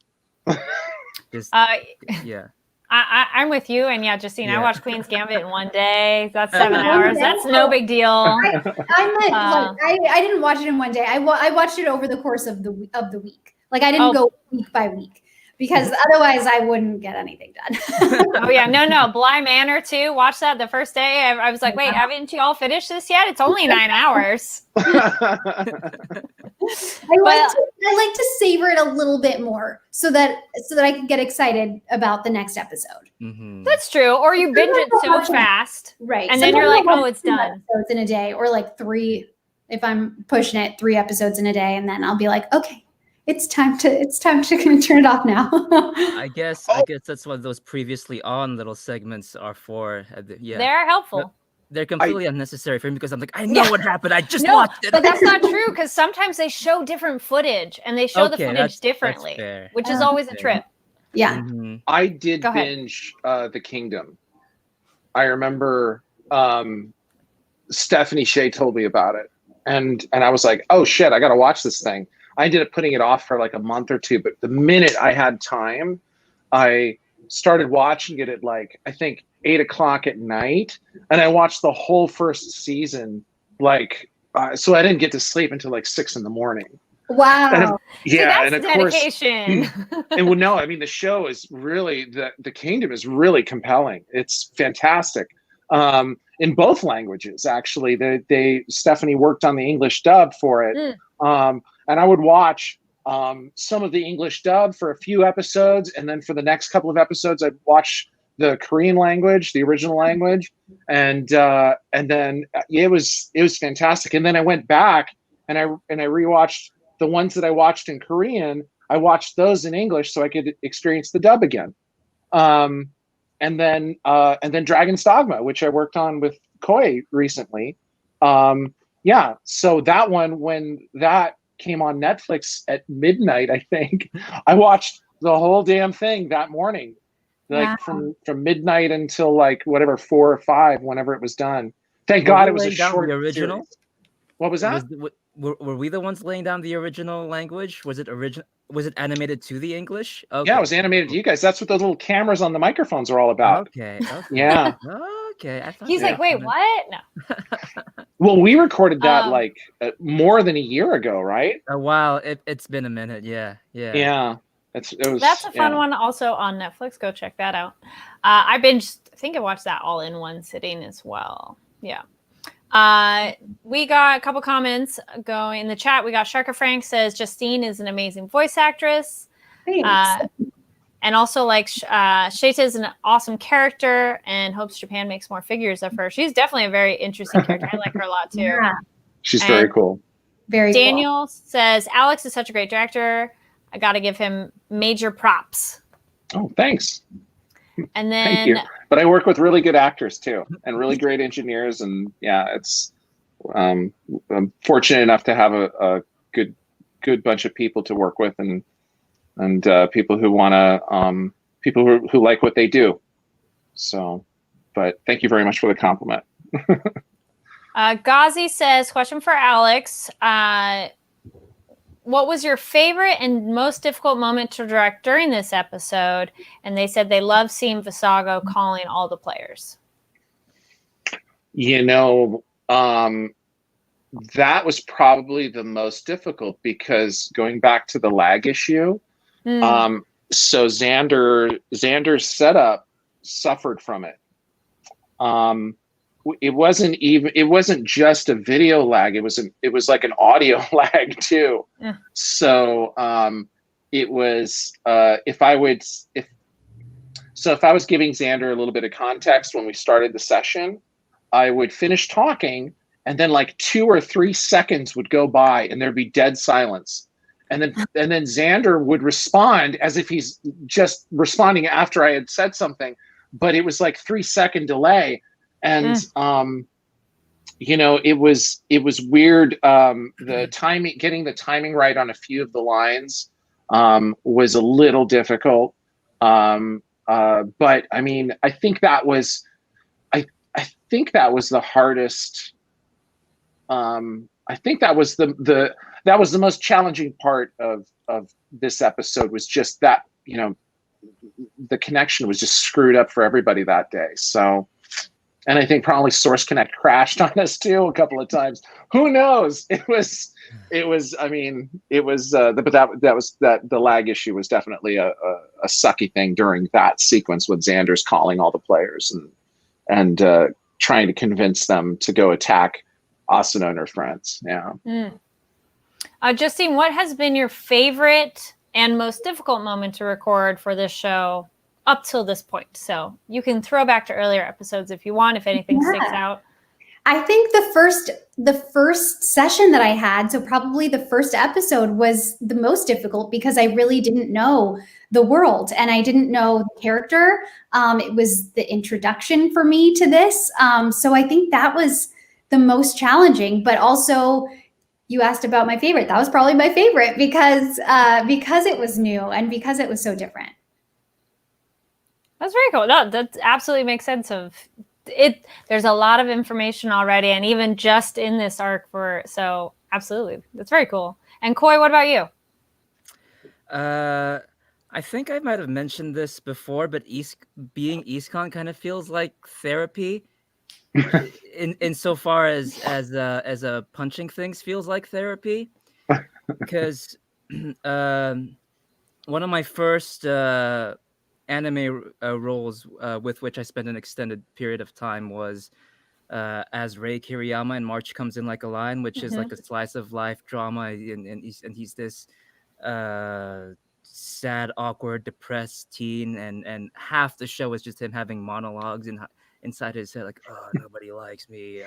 [SPEAKER 4] Yeah.
[SPEAKER 1] I'm with you, and Justine, I watched Queen's Gambit in one day. That's 7 hours. That's no big deal.
[SPEAKER 3] I didn't watch it in one day. I watched it over the course of the week. Like, I didn't go week by week, because otherwise I wouldn't get anything done.
[SPEAKER 1] Oh yeah, no. Bly Manor too. Watch that the first day. I was like, wait, haven't you all finished this yet? It's only 9 hours.
[SPEAKER 3] I like to savor it a little bit more so that I can get excited about the next episode.
[SPEAKER 4] Mm-hmm.
[SPEAKER 1] That's true. Or you binge it so fast,
[SPEAKER 3] right?
[SPEAKER 1] And then you're like, oh, it's done.
[SPEAKER 3] Episodes in a day, or like 3, if I'm pushing it, 3 episodes in a day, and then I'll be like, okay, it's time to turn it off now.
[SPEAKER 4] I guess that's what those previously on little segments are for. Yeah,
[SPEAKER 1] they're helpful.
[SPEAKER 4] They're completely unnecessary for me, because I'm like, I know what happened. I just watched it.
[SPEAKER 1] But that's not true, because sometimes they show different footage, and they show the footage differently, which is always a trip.
[SPEAKER 3] Yeah.
[SPEAKER 4] Mm-hmm.
[SPEAKER 2] I did binge The Kingdom. I remember Stephanie Shea told me about it, and I was like, oh shit, I got to watch this thing. I ended up putting it off for like a month or two, but the minute I had time, I started watching it at like, I think 8 o'clock at night, and I watched the whole first season. Like, so I didn't get to sleep until like 6 a.m.
[SPEAKER 3] Wow.
[SPEAKER 1] And of dedication.
[SPEAKER 2] Course, and well, no, I mean, the show is really the Kingdom is really compelling. It's fantastic. In both languages, actually. Stephanie worked on the English dub for it. And I would watch some of the English dub for a few episodes, and then for the next couple of episodes, I'd watch the Korean language, the original language, and then it was fantastic. And then I went back and I rewatched the ones that I watched in Korean, I watched those in English so I could experience the dub again. And then Dragon's Dogma, which I worked on with Khoi recently. Yeah, so that one, when that came on Netflix at midnight, I think I watched the whole damn thing that morning, like from midnight until like whatever 4 or 5, whenever it was done. Thank God it was a short
[SPEAKER 4] the original
[SPEAKER 2] series. What was that?
[SPEAKER 4] Were we the ones laying down the original language? Was it animated to the English? Okay.
[SPEAKER 2] Yeah, it was animated to you guys. That's what those little cameras on the microphones are all about.
[SPEAKER 4] Okay.
[SPEAKER 2] Yeah.
[SPEAKER 4] Okay.
[SPEAKER 1] He's like, wait, what? No.
[SPEAKER 2] Well, we recorded that like more than a year ago, right?
[SPEAKER 4] A while. It's been a minute. Yeah.
[SPEAKER 2] Yeah. That's
[SPEAKER 1] a fun one also on Netflix. Go check that out. I think I watched that all in one sitting as well. Yeah. We got a couple comments going in the chat. We got Sharka Frank says Justine is an amazing voice actress.
[SPEAKER 3] Thanks.
[SPEAKER 1] And also like Sheyta is an awesome character and hopes Japan makes more figures of her. She's definitely a very interesting character. I like her a lot too.
[SPEAKER 3] Yeah.
[SPEAKER 2] She's very cool.
[SPEAKER 3] Very
[SPEAKER 1] Daniel says Alex is such a great director. I got to give him major props.
[SPEAKER 2] Oh, thanks.
[SPEAKER 1] And then
[SPEAKER 2] thank you. But I work with really good actors too, and really great engineers, and yeah, it's I'm fortunate enough to have a good bunch of people to work with, and people who want to people who like what they do. So, but thank you very much for the compliment.
[SPEAKER 1] Ghazi says, question for Alex. What was your favorite and most difficult moment to direct during this episode? And they said they love seeing Visago calling all the players.
[SPEAKER 2] You know, that was probably the most difficult, because going back to the lag issue, so Xander's setup suffered from it. It wasn't just a video lag. It was like an audio lag too. Yeah. So it was if I was giving Xander a little bit of context when we started the session, I would finish talking, and then like 2 or 3 seconds would go by and there'd be dead silence. And then Xander would respond as if he's just responding after I had said something, but it was like 3-second delay. And you know, it was weird. The timing, getting the timing right on a few of the lines was a little difficult. But I mean, I think that was the hardest. I think that was the most challenging part of this episode, was just that, you know, the connection was just screwed up for everybody that day. So. And I think probably Source Connect crashed on us too a couple of times. Who knows? It was. I mean, it was. But the lag issue was definitely a sucky thing during that sequence with Xander's calling all the players and trying to convince them to go attack Asuna and her friends. Yeah.
[SPEAKER 1] Justine, what has been your favorite and most difficult moment to record for this show up till this point? So you can throw back to earlier episodes if you want, if anything sticks out.
[SPEAKER 3] I think the first session that I had, so probably the first episode, was the most difficult, because I really didn't know the world and I didn't know the character. It was the introduction for me to this. So I think that was the most challenging, but also you asked about my favorite. That was probably my favorite because it was new and because it was so different.
[SPEAKER 1] That's very cool. No, that absolutely makes sense of it. There's a lot of information already, and even just in this arc so absolutely. That's very cool. And Khoi, what about you?
[SPEAKER 4] I think I might have mentioned this before, but being Iskahn kind of feels like therapy. in so far as a punching things feels like therapy, because one of my first anime roles with which I spent an extended period of time was as Rei Kiriyama in March Comes in Like a Lion, which is like a slice of life drama, and he's this sad, awkward, depressed teen, and half the show is just him having monologues inside his head, like, oh, nobody likes me,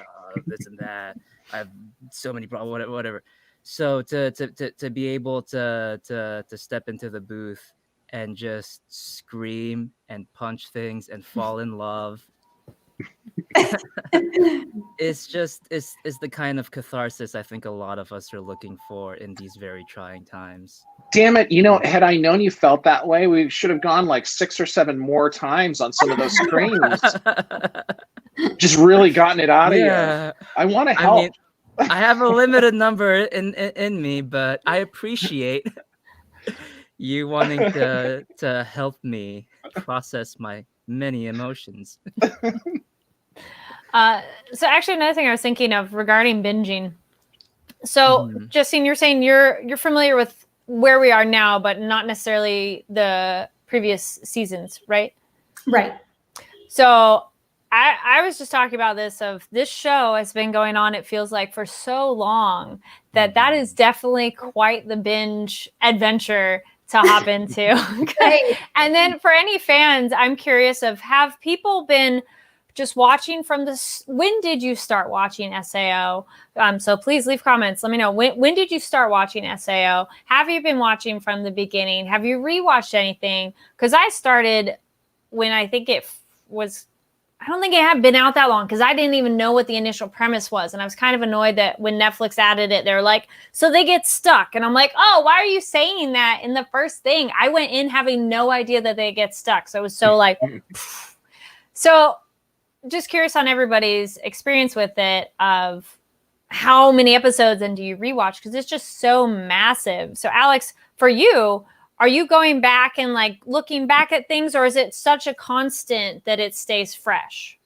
[SPEAKER 4] this and that, I have so many problems, whatever. So to be able to step into the booth and just scream and punch things and fall in love, it's the kind of catharsis I think a lot of us are looking for in these very trying times.
[SPEAKER 2] Damn it, had I known you felt that way, we should have gone like 6 or 7 more times on some of those screams. Just really gotten it out of you. I want to help.
[SPEAKER 4] I mean, I have a limited number in me, but I appreciate you wanting to help me process my many emotions.
[SPEAKER 1] So actually, another thing I was thinking of regarding binging. So, Justine, you're saying you're familiar with where we are now, but not necessarily the previous seasons, right?
[SPEAKER 3] Right.
[SPEAKER 1] So I was just talking about this show has been going on, it feels like, for so long that is definitely quite the binge adventure to hop into. And then for any fans, I'm curious have people been just watching from this? When did you start watching SAO? So please leave comments. Let me know. When did you start watching SAO? Have you been watching from the beginning? Have you rewatched anything? Because I started when I think it was, I don't think it had been out that long, because I didn't even know what the initial premise was. And I was kind of annoyed that when Netflix added it, they're like, so they get stuck. And I'm like, oh, why are you saying that in the first thing? I went in having no idea that they get stuck. So it was so like, so just curious on everybody's experience with it, of how many episodes and do you rewatch? Because it's just so massive. So Alex, for you, are you going back and like looking back at things, or is it such a constant that it stays fresh?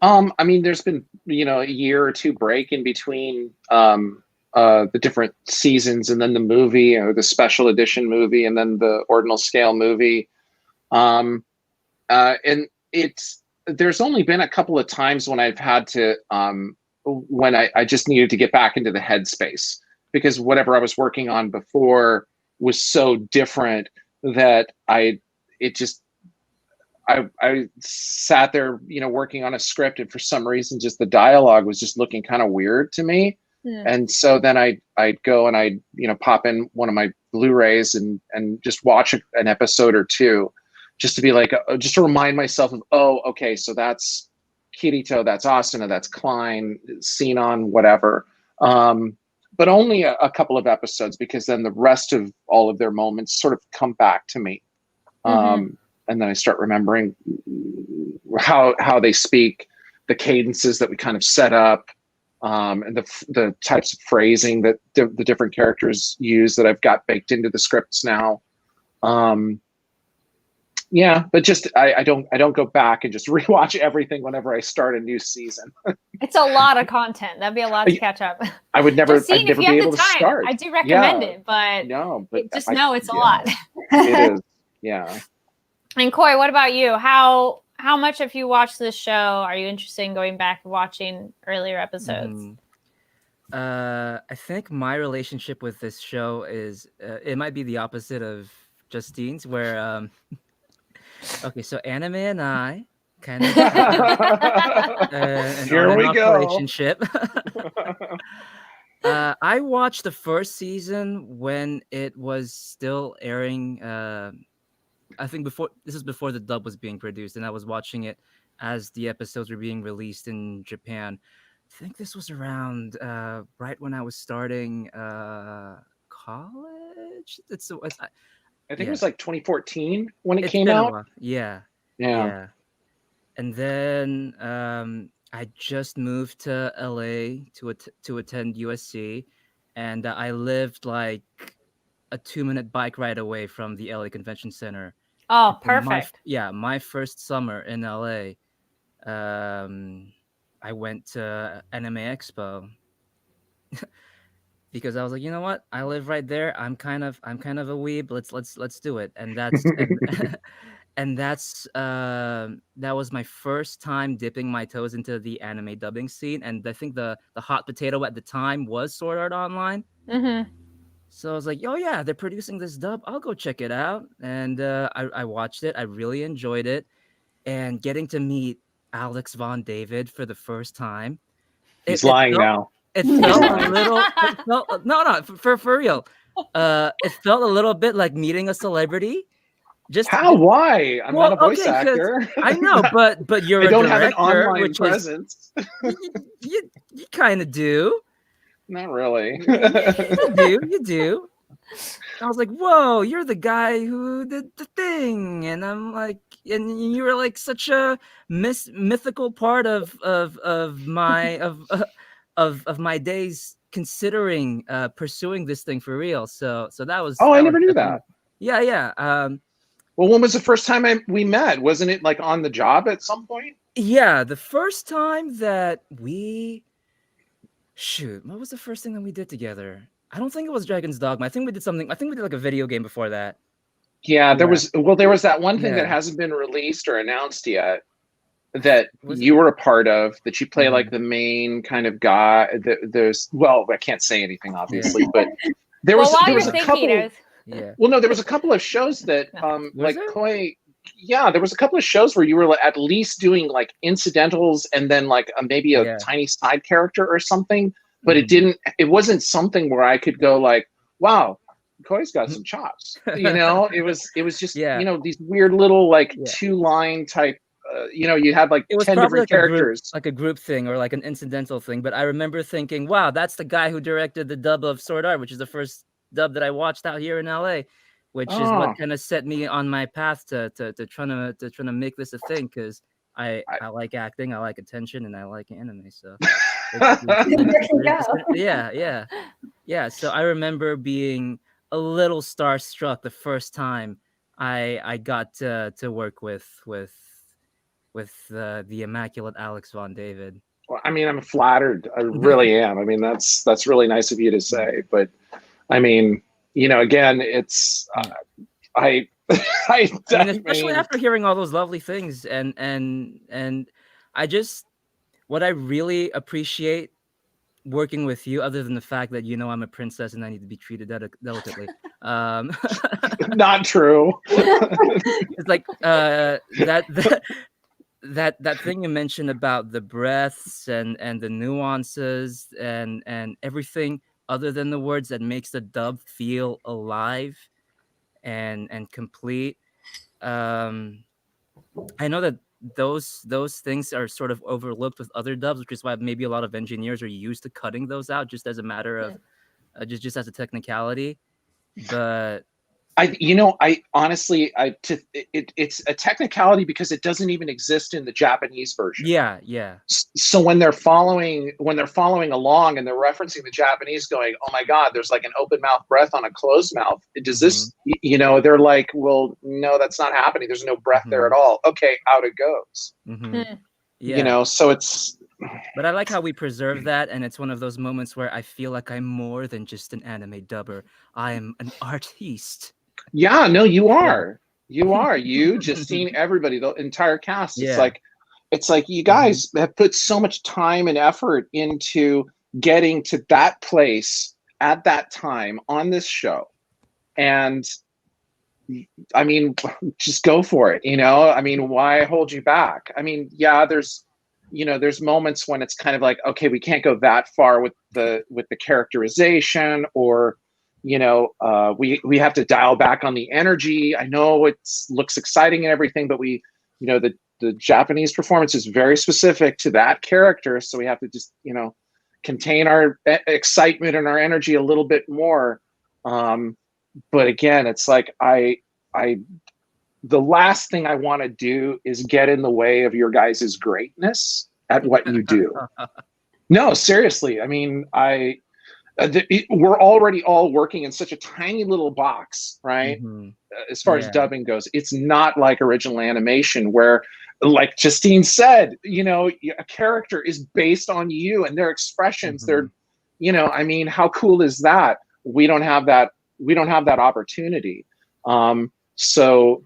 [SPEAKER 2] I mean, there's been, a year or two break in between the different seasons, and then the movie, or the special edition movie, and then the ordinal scale movie. And there's only been a couple of times when I've had to, when I just needed to get back into the headspace, because whatever I was working on before was so different that I sat there, working on a script, and for some reason, just the dialogue was just looking kind of weird to me. Yeah. And so then I'd go and I'd, pop in one of my Blu-rays and just watch an episode or two, just to be like, just to remind myself of, oh, okay, so that's Kirito, that's Asuna, that's Klein, Sinon, whatever. But only a couple of episodes, because then the rest of all of their moments sort of come back to me. And then I start remembering how they speak, the cadences that we kind of set up, and the types of phrasing that the different characters use that I've got baked into the scripts now. Yeah, but just I don't go back and just rewatch everything whenever I start a new season. It's
[SPEAKER 1] a lot of content. That'd be a lot to catch up.
[SPEAKER 2] I would never. Justine, I'd never be able to start.
[SPEAKER 1] I do recommend it, but just know it's a lot.
[SPEAKER 2] It is. Yeah.
[SPEAKER 1] And Khoi, what about you? How much have you watched this show? Are you interested in going back and watching earlier episodes?
[SPEAKER 4] I think my relationship with this show is it might be the opposite of Justine's, where okay, so Anime and I kind of
[SPEAKER 2] here we go
[SPEAKER 4] relationship. I watched the first season when it was still airing. I think this was before the dub was being produced, and I was watching it as the episodes were being released in Japan. I think this was around right when I was starting college.
[SPEAKER 2] I think it was like 2014 when it came out.
[SPEAKER 4] Yeah. And then I just moved to LA to attend USC, and I lived like a 2-minute bike ride away from the LA Convention Center.
[SPEAKER 1] Oh, perfect.
[SPEAKER 4] My first summer in LA, I went to Anime Expo. Because I was like, you know what? I live right there. I'm kind of a weeb. Let's do it. And that's and that's that was my first time dipping my toes into the anime dubbing scene. And I think the hot potato at the time was Sword Art Online. So I was like, oh yeah, they're producing this dub. I'll go check it out. And I watched it. I really enjoyed it. And getting to meet Alex Von David for the first time.
[SPEAKER 2] He's lying now.
[SPEAKER 4] It felt a little. It felt no, for real. It felt a little bit like meeting a celebrity.
[SPEAKER 2] How? Why? I'm not
[SPEAKER 4] Well,
[SPEAKER 2] a voice
[SPEAKER 4] okay, because
[SPEAKER 2] actor.
[SPEAKER 4] I know, but you're
[SPEAKER 2] I
[SPEAKER 4] a
[SPEAKER 2] don't have an
[SPEAKER 4] director,
[SPEAKER 2] online
[SPEAKER 4] which
[SPEAKER 2] presence.
[SPEAKER 4] is you kind of do.
[SPEAKER 2] Not really.
[SPEAKER 4] You do. I was like, whoa, you're the guy who did the thing, and I'm like, and you were like such a mythical part of my of my days considering pursuing this thing for real. So that was
[SPEAKER 2] Oh, I
[SPEAKER 4] that was
[SPEAKER 2] never knew
[SPEAKER 4] definitely,
[SPEAKER 2] that.
[SPEAKER 4] yeah.
[SPEAKER 2] Well, when was the first time we met? Wasn't it like on the job at some point?
[SPEAKER 4] Yeah, the first time that what was the first thing that we did together? I don't think it was Dragon's Dogma. I think we did like a video game before that.
[SPEAKER 2] Yeah, there
[SPEAKER 4] Yeah.
[SPEAKER 2] was that one thing that
[SPEAKER 4] Yeah.
[SPEAKER 2] hasn't been released or announced yet that
[SPEAKER 4] Was
[SPEAKER 2] you were a part of, that you play
[SPEAKER 4] Mhm.
[SPEAKER 2] like the main kind of guy. Well, I can't say anything obviously, but there
[SPEAKER 1] Well,
[SPEAKER 2] was
[SPEAKER 1] while
[SPEAKER 2] there
[SPEAKER 1] you're
[SPEAKER 2] was a
[SPEAKER 1] thinking,
[SPEAKER 2] couple.
[SPEAKER 4] Yeah.
[SPEAKER 2] Well, no, there was a couple of shows that
[SPEAKER 4] Was
[SPEAKER 2] like
[SPEAKER 4] there?
[SPEAKER 2] Khoi. Yeah, there was a couple of shows where you were at least doing like incidentals and then like maybe a
[SPEAKER 4] Yeah.
[SPEAKER 2] tiny side character or something. But
[SPEAKER 4] Mhm.
[SPEAKER 2] it wasn't something where I could go like, wow, Khoi's got some chops. It was just,
[SPEAKER 4] Yeah.
[SPEAKER 2] these weird little like
[SPEAKER 4] Yeah.
[SPEAKER 2] 2-line type, you had like
[SPEAKER 4] It was
[SPEAKER 2] 10
[SPEAKER 4] probably
[SPEAKER 2] different characters.
[SPEAKER 4] like a group thing or like an incidental thing, but I remember thinking, wow, that's the guy who directed the dub of Sword Art, which is the first dub that I watched out here in LA, which is what
[SPEAKER 2] Oh,
[SPEAKER 4] kind of set me on my path to trying to make this a thing, because I like acting, I like attention, and I like anime. So
[SPEAKER 3] There you go.
[SPEAKER 4] yeah. So I remember being a little starstruck the first time I got to work with the immaculate Alex Von David.
[SPEAKER 2] well, I mean, I'm flattered. I really am. I mean, that's really nice of you to say. But I mean, again, it's I I
[SPEAKER 4] I mean, especially
[SPEAKER 2] mean,
[SPEAKER 4] after hearing all those lovely things, and I just what I really appreciate working with you, other than the fact that I'm a princess and I need to be treated delicately.
[SPEAKER 2] not true.
[SPEAKER 4] It's like that thing you mentioned about the breaths and the nuances and everything other than the words that makes the dub feel alive and complete. I know that those things are sort of overlooked with other dubs, which is why maybe a lot of engineers are used to cutting those out just as a matter of just as a technicality. But
[SPEAKER 2] I honestly, it's a technicality because it doesn't even exist in the Japanese version.
[SPEAKER 4] yeah.
[SPEAKER 2] So when they're following along and they're referencing the Japanese, going, "Oh my God, there's like an open mouth breath on a closed mouth." Does this? They're like, "Well, no, that's not happening. There's no breath there at all." Okay, out it goes.
[SPEAKER 4] Yeah.
[SPEAKER 2] So it's.
[SPEAKER 4] But I like how we preserve that, and it's one of those moments where I feel like I'm more than just an anime dubber. I am an artiste.
[SPEAKER 2] Yeah, no, you are. You are. You, Justine, everybody, the entire cast.
[SPEAKER 4] Yeah.
[SPEAKER 2] It's like you guys have put so much time and effort into getting to that place at that time on this show. And I mean, just go for it, I mean, why hold you back? I mean, yeah, there's moments when it's kind of like, okay, we can't go that far with the characterization, or we have to dial back on the energy. I know it looks exciting and everything, but the Japanese performance is very specific to that character, so we have to just contain our excitement and our energy a little bit more. But again, it's like the last thing I want to do is get in the way of your guys' greatness at what you do. No, seriously. I mean, we're already all working in such a tiny little box, right? As far as dubbing goes, it's not like original animation where, like Justine said, a character is based on you and their expressions. They're, I mean, how cool is that? We don't have that. We don't have that opportunity. So,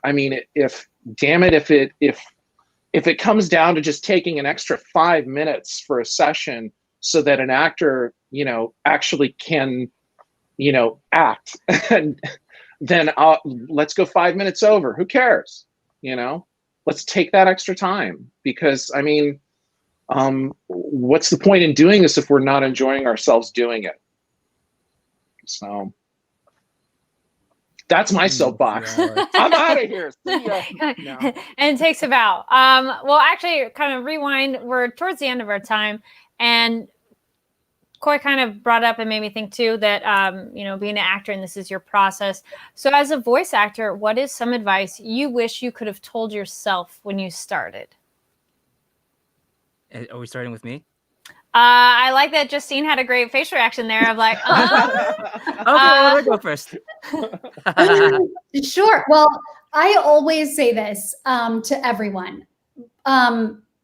[SPEAKER 2] I mean, if it comes down to just taking an extra 5 minutes for a session so that an actor, actually can, act, and then let's go 5 minutes over. Who cares? Let's take that extra time, because I mean, what's the point in doing this if we're not enjoying ourselves doing it? So that's my soapbox. I'm out of here. See ya. No.
[SPEAKER 1] And it takes a vow. Well, actually, kind of rewind. We're towards the end of our time, and Khoi kind of brought up and made me think too that being an actor and this is your process. So, as a voice actor, what is some advice you wish you could have told yourself when you started?
[SPEAKER 4] Are we starting with me?
[SPEAKER 1] I like that Justine had a great facial reaction there of like,
[SPEAKER 4] okay, well, I'll go first.
[SPEAKER 3] Sure. Well, I always say this to everyone.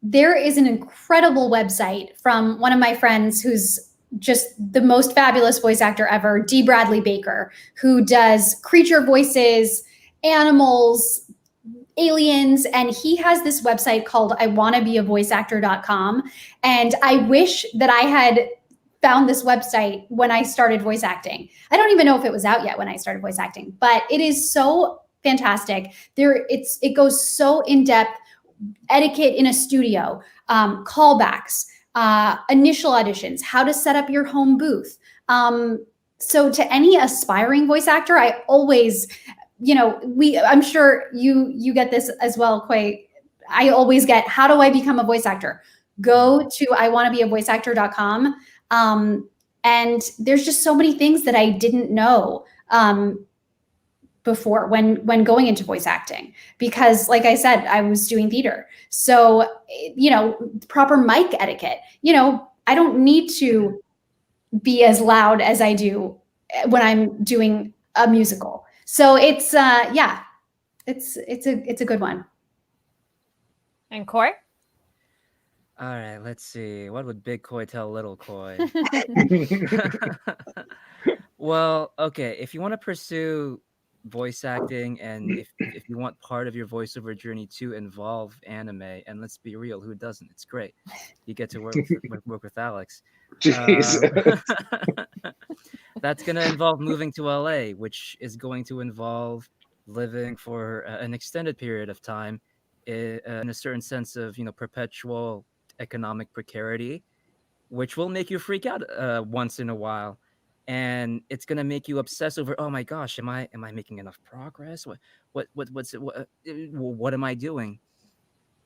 [SPEAKER 3] There is an incredible website from one of my friends who's just the most fabulous voice actor ever, D. Bradley Baker, who does creature voices, animals, aliens, and he has this website called iwannabeavoiceactor.com. And I wish that I had found this website when I started voice acting. I don't even know if it was out yet when I started voice acting, but it is so fantastic. It goes so in depth, etiquette in a studio, callbacks, initial auditions, how to set up your home booth. So to any aspiring voice actor, I always, I'm sure you get this as well, Khoi. I always get, how do I become a voice actor? Go to iwannabeavoiceactor.com. And there's just so many things that I didn't know before when going into voice acting, because like I said, I was doing theater. So, proper mic etiquette, I don't need to be as loud as I do when I'm doing a musical. So it's it's a good one.
[SPEAKER 1] And Khoi?
[SPEAKER 4] All right, let's see. What would big Khoi tell little Khoi? Well, okay, if you want to pursue voice acting and if you want part of your voiceover journey to involve anime, and let's be real, who doesn't? It's great. You get to work with Alex. That's going to involve moving to LA, which is going to involve living for an extended period of time in a certain sense of, perpetual economic precarity, which will make you freak out once in a while. And it's going to make you obsess over, oh my gosh, am I making enough progress? What am I doing?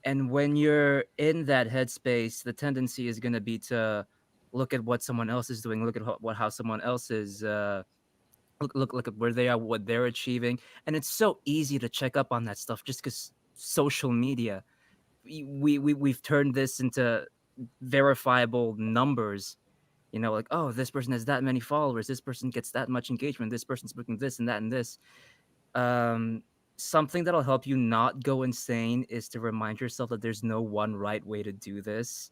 [SPEAKER 4] And when you're in that headspace, the tendency is going to be to look at what someone else is doing, look at how someone else is look at where they are, what they're achieving. And it's so easy to check up on that stuff just because social media, we've turned this into verifiable numbers, like, oh, this person has that many followers, this person gets that much engagement, this person's booking this and that and this. Something that'll help you not go insane is to remind yourself that there's no one right way to do this.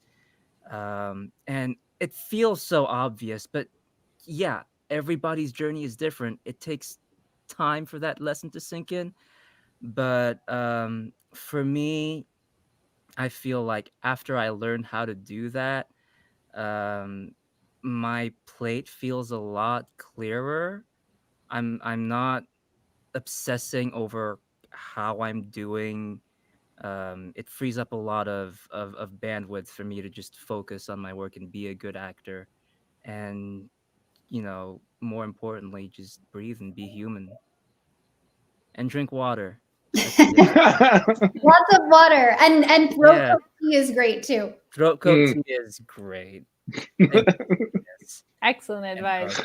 [SPEAKER 4] And it feels so obvious, but yeah, everybody's journey is different. It takes time for that lesson to sink in. But for me, I feel like after I learned how to do that, my plate feels a lot clearer. I'm not obsessing over how I'm doing. It frees up a lot of bandwidth for me to just focus on my work and be a good actor. And, more importantly, just breathe and be human. And drink water.
[SPEAKER 3] Lots of water. And throat coat tea is great too.
[SPEAKER 4] Throat coat tea is great.
[SPEAKER 1] Excellent advice.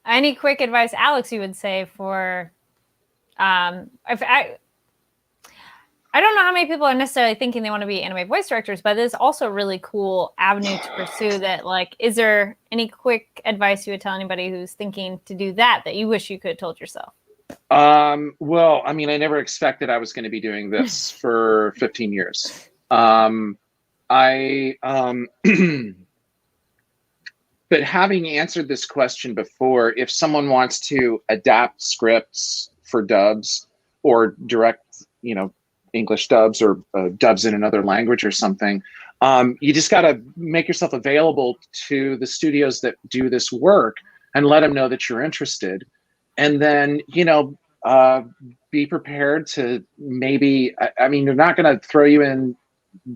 [SPEAKER 1] Any quick advice, Alex, you would say for if I don't know how many people are necessarily thinking they want to be anime voice directors, but it's also a really cool avenue to pursue that. Like, is there any quick advice you would tell anybody who's thinking to do that you wish you could have told yourself?
[SPEAKER 2] Well, I mean, I never expected I was going to be doing this for 15 years. But having answered this question before, if someone wants to adapt scripts for dubs or direct, English dubs or dubs in another language or something, you just got to make yourself available to the studios that do this work and let them know that you're interested. And then, be prepared to maybe, I mean, they're not going to throw you in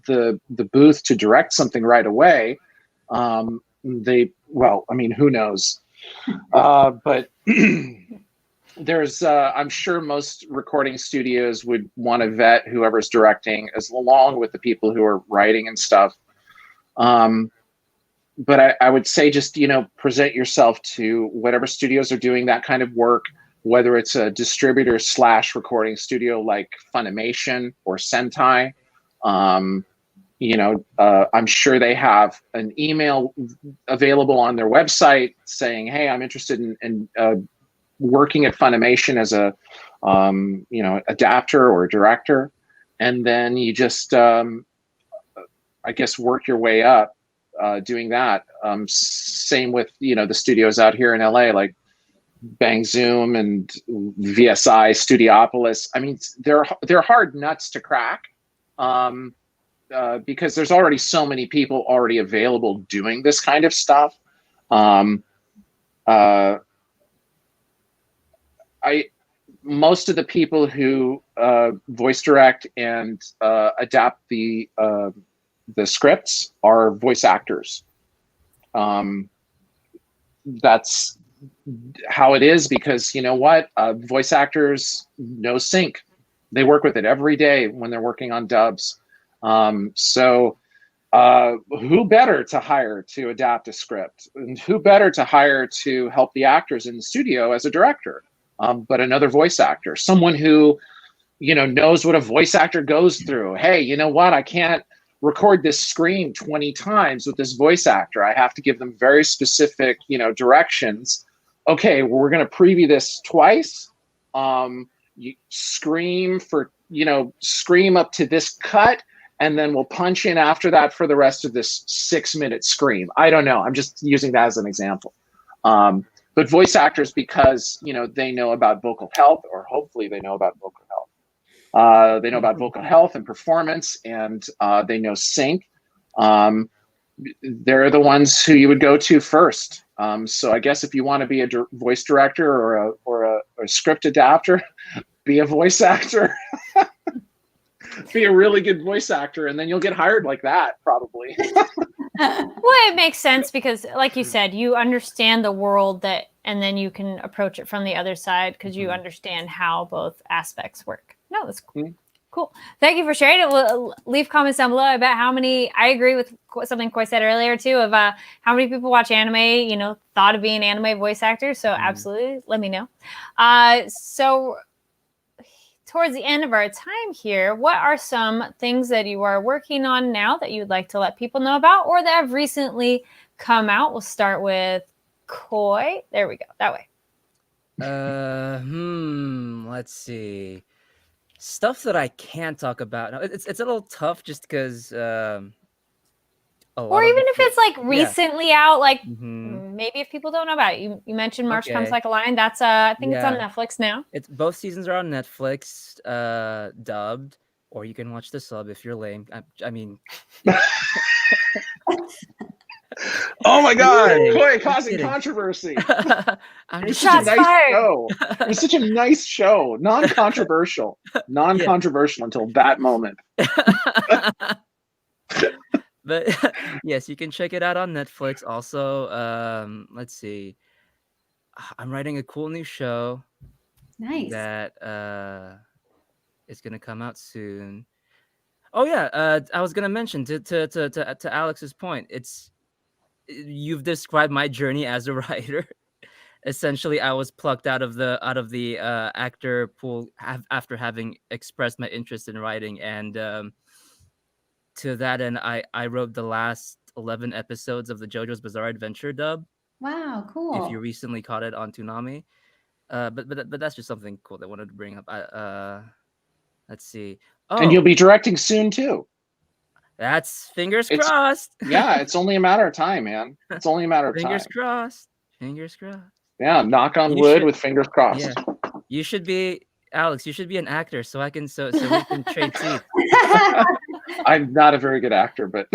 [SPEAKER 2] the booth to direct something right away, who knows? But there's, I'm sure most recording studios would want to vet whoever's directing as along with the people who are writing and stuff. But I would say just, present yourself to whatever studios are doing that kind of work, whether it's a distributor / recording studio like Funimation or Sentai. I'm sure they have an email available on their website saying, hey, I'm interested in working at Funimation as a, adapter or director. And then you just, I guess, work your way up doing that. Same with, the studios out here in LA, like Bang Zoom and VSI, Studiopolis. I mean, they're hard nuts to crack. Because there's already so many people already available doing this kind of stuff. Most of the people who voice direct and adapt the scripts are voice actors. That's how it is, because you know what? Voice actors know sync. They work with it every day when they're working on dubs. So who better to hire to adapt a script, and who better to hire to help the actors in the studio as a director, but another voice actor, someone who, knows what a voice actor goes through. Hey, you know what? I can't record this scream 20 times with this voice actor. I have to give them very specific, directions. Okay, well, we're going to preview this twice. You scream for, scream up to this cut, and then we'll punch in after that for the rest of this 6-minute scream. I don't know. I'm just using that as an example. But voice actors, because, they know about vocal health, or hopefully they know about vocal health. They know about vocal health and performance, and they know sync. They're the ones who you would go to first. So I guess if you want to be a voice director or a script adapter, be a voice actor. Be a really good voice actor, and then you'll get hired like that, probably.
[SPEAKER 1] Well, it makes sense because, like you said, you understand the world and then you can approach it from the other side because you understand how both aspects work. No, that's cool. Mm-hmm. Cool. Thank you for sharing it. Leave comments down below about how many. I agree with something Khoi said earlier too of how many people watch anime. Thought of being anime voice actors. So absolutely, let me know. So towards the end of our time here, what are some things that you are working on now that you'd like to let people know about, or that have recently come out? We'll start with Khoi. There we go. That way.
[SPEAKER 4] Let's see. Stuff that I can't talk about. No, it's a little tough just because.
[SPEAKER 1] Or even if it's like recently out, like maybe if people don't know about it. You mentioned March Comes Like a Lion. That's I think it's on Netflix now.
[SPEAKER 4] It's both seasons are on Netflix, dubbed, or you can watch the sub if you're lame. I mean.
[SPEAKER 2] Oh my God, Khoi causing controversy. It's such a nice show. It's such a nice show. Non-controversial. Non-controversial until that moment.
[SPEAKER 4] But yes, you can check it out on Netflix. Also, let's see. I'm writing a cool new show.
[SPEAKER 3] Nice.
[SPEAKER 4] That is gonna come out soon. Oh yeah, I was gonna mention to Alex's point. You've described my journey as a writer. Essentially, I was plucked out of the actor pool after having expressed my interest in writing, and to that end, I wrote the last 11 episodes of the JoJo's Bizarre Adventure dub.
[SPEAKER 3] Wow, cool!
[SPEAKER 4] If you recently caught it on Toonami, but that's just something cool that I wanted to bring up. Let's see. Oh,
[SPEAKER 2] and you'll be directing soon too.
[SPEAKER 4] That's fingers crossed.
[SPEAKER 2] Yeah, it's only a matter of time, man. It's only a matter of
[SPEAKER 4] fingers
[SPEAKER 2] time.
[SPEAKER 4] Crossed. Fingers crossed.
[SPEAKER 2] Yeah, knock on wood with fingers crossed. Yeah.
[SPEAKER 4] You should be, Alex. You should be an actor, so we can trade seats.
[SPEAKER 2] I'm not a very good actor, but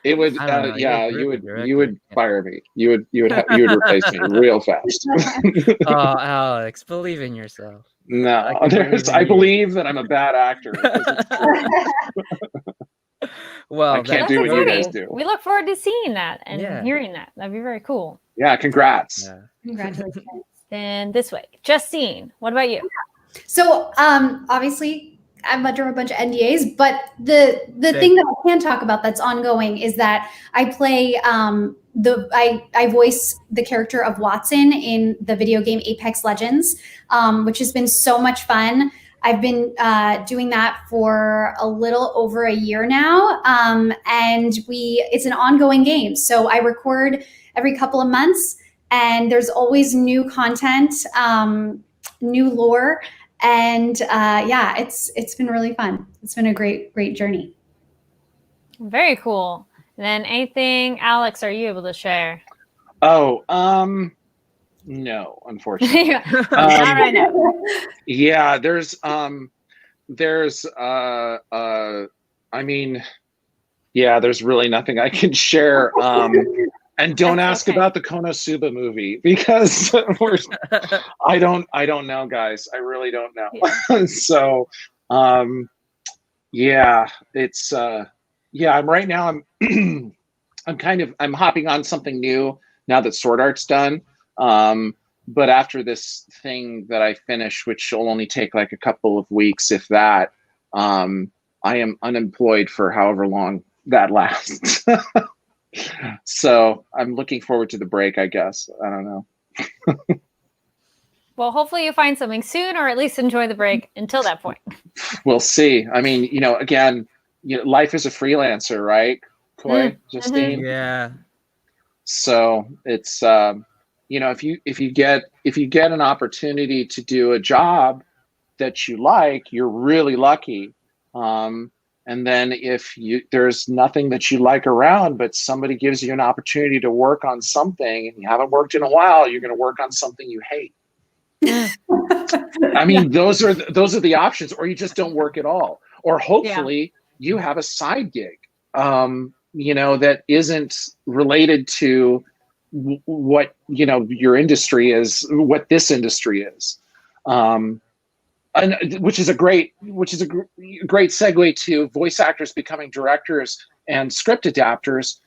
[SPEAKER 2] it would. You would fire me. You would replace me real fast.
[SPEAKER 4] Oh, Alex, believe in yourself.
[SPEAKER 2] No,
[SPEAKER 4] believe in
[SPEAKER 2] I
[SPEAKER 4] you.
[SPEAKER 2] believe that I'm a bad actor. because it's true.
[SPEAKER 4] Well,
[SPEAKER 2] I can't
[SPEAKER 1] That's
[SPEAKER 2] do what you
[SPEAKER 1] exciting.
[SPEAKER 2] guys do.
[SPEAKER 1] We look forward to seeing that and
[SPEAKER 4] Yeah.
[SPEAKER 1] hearing that. That'd be very cool.
[SPEAKER 2] Yeah, congrats.
[SPEAKER 4] Yeah.
[SPEAKER 3] Congratulations.
[SPEAKER 1] Then this way, Justine, what about you?
[SPEAKER 3] So, obviously, I'm under a bunch of NDAs, but the
[SPEAKER 4] Same.
[SPEAKER 3] thing that I can talk about that's ongoing is that I play I voice the character of Watson in the video game Apex Legends, which has been so much fun. I've been doing that for a little over a year now, and it's an ongoing game. So I record every couple of months, and there's always new content, new lore. And yeah, it's been really fun. It's been a great journey.
[SPEAKER 1] Very cool. And then anything, Alex, are you able to share?
[SPEAKER 2] Oh, no, unfortunately.
[SPEAKER 1] Not right now.
[SPEAKER 2] Yeah, I mean, yeah, there's really nothing I can share. And don't
[SPEAKER 1] That's
[SPEAKER 2] ask
[SPEAKER 1] okay.
[SPEAKER 2] about the Konosuba movie because I don't know, guys. I really don't know.
[SPEAKER 1] Yeah.
[SPEAKER 2] So, yeah, it's yeah. I'm right now. I'm I'm hopping on something new now that Sword Art's done. But after this thing that I finish, which will only take like a couple of weeks, if that, I am unemployed for however long that lasts. So I'm looking forward to the break, I guess. I don't know.
[SPEAKER 1] Well, hopefully you find something soon, or at least enjoy the break until that point.
[SPEAKER 2] We'll see. I mean, again, life is a freelancer, right? Khoi, Justine.
[SPEAKER 4] Yeah.
[SPEAKER 2] So it's if you get an opportunity to do a job that you like, you're really lucky. And then if there's nothing that you like around, but somebody gives you an opportunity to work on something and you haven't worked in a while, you're going to work on something you hate. I mean, those are the options, or you just don't work at all, or hopefully you have a side gig, that isn't related to what your industry is, what this industry is. And which is a great segue to voice actors becoming directors and script adapters.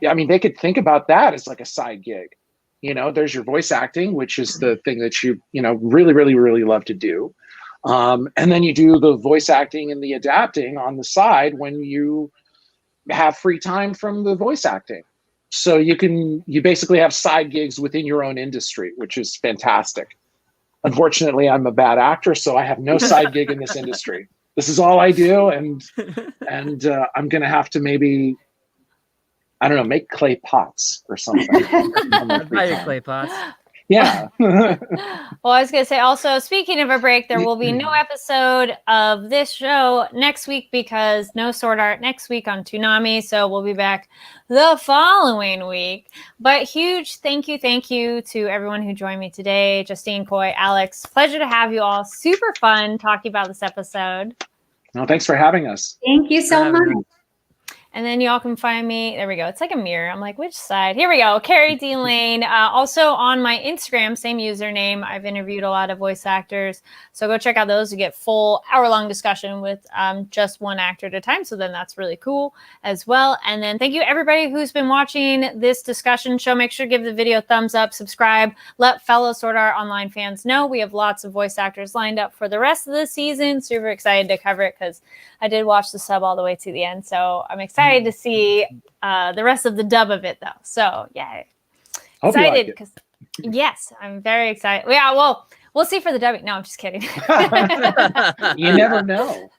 [SPEAKER 2] I mean, they could think about that as like a side gig. There's your voice acting, which is the thing that you really, really, really love to do. And then you do the voice acting and the adapting on the side when you have free time from the voice acting. So you basically have side gigs within your own industry, which is fantastic. Unfortunately, I'm a bad actor, so I have no side gig in this industry. This is all I do, and I'm gonna have to maybe, I don't know, make clay pots or something.
[SPEAKER 4] I'd buy your clay pots.
[SPEAKER 2] Yeah.
[SPEAKER 1] Well, I was going to say also, speaking of a break, there will be no episode of this show next week because no Sword Art next week on Toonami. So we'll be back the following week. But huge thank you to everyone who joined me today. Justine, Khoi, Alex, pleasure to have you all. Super fun talking about this episode.
[SPEAKER 2] No, thanks for having us.
[SPEAKER 3] Thank you so much.
[SPEAKER 1] And then y'all can find me. There we go. It's like a mirror. I'm like, which side? Here we go. Carrie D. Lane. Also on my Instagram, same username. I've interviewed a lot of voice actors. So go check out those to get full hour-long discussion with just one actor at a time. So then that's really cool as well. And then thank you everybody who's been watching this discussion show. Make sure to give the video a thumbs up, subscribe. Let fellow Sword Art Online fans know we have lots of voice actors lined up for the rest of the season. Super excited to cover it because I did watch the sub all the way to the end. So I'm excited to see the rest of the dub of it, though. So, yeah. Excited because, yes, I'm very excited. Yeah, well, we'll see for the dubbing. No, I'm just kidding.
[SPEAKER 2] You never know.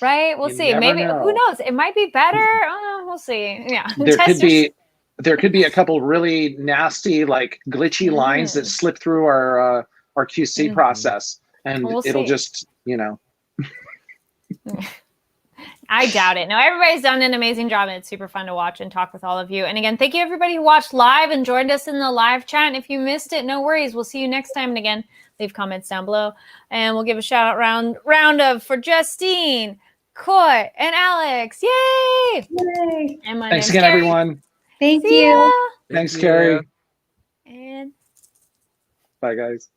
[SPEAKER 1] Right? We'll see. Maybe, who knows? It might be better. We'll see. Yeah.
[SPEAKER 2] There could be a couple really nasty, like glitchy lines that slip through our QC process, and it'll just,
[SPEAKER 1] I doubt it. No, everybody's done an amazing job, and it's super fun to watch and talk with all of you. And again, thank you everybody who watched live and joined us in the live chat. And if you missed it, no worries. We'll see you next time. And again, leave comments down below. And we'll give a shout out round of for Justine, Khoi, and Alex. Yay!
[SPEAKER 3] Yay.
[SPEAKER 1] And my
[SPEAKER 2] thanks
[SPEAKER 1] name's
[SPEAKER 2] again,
[SPEAKER 1] Carrie.
[SPEAKER 2] everyone.
[SPEAKER 3] Thank
[SPEAKER 1] See
[SPEAKER 3] you.
[SPEAKER 1] ya.
[SPEAKER 2] Thanks, Carrie.
[SPEAKER 1] And
[SPEAKER 2] Bye, guys.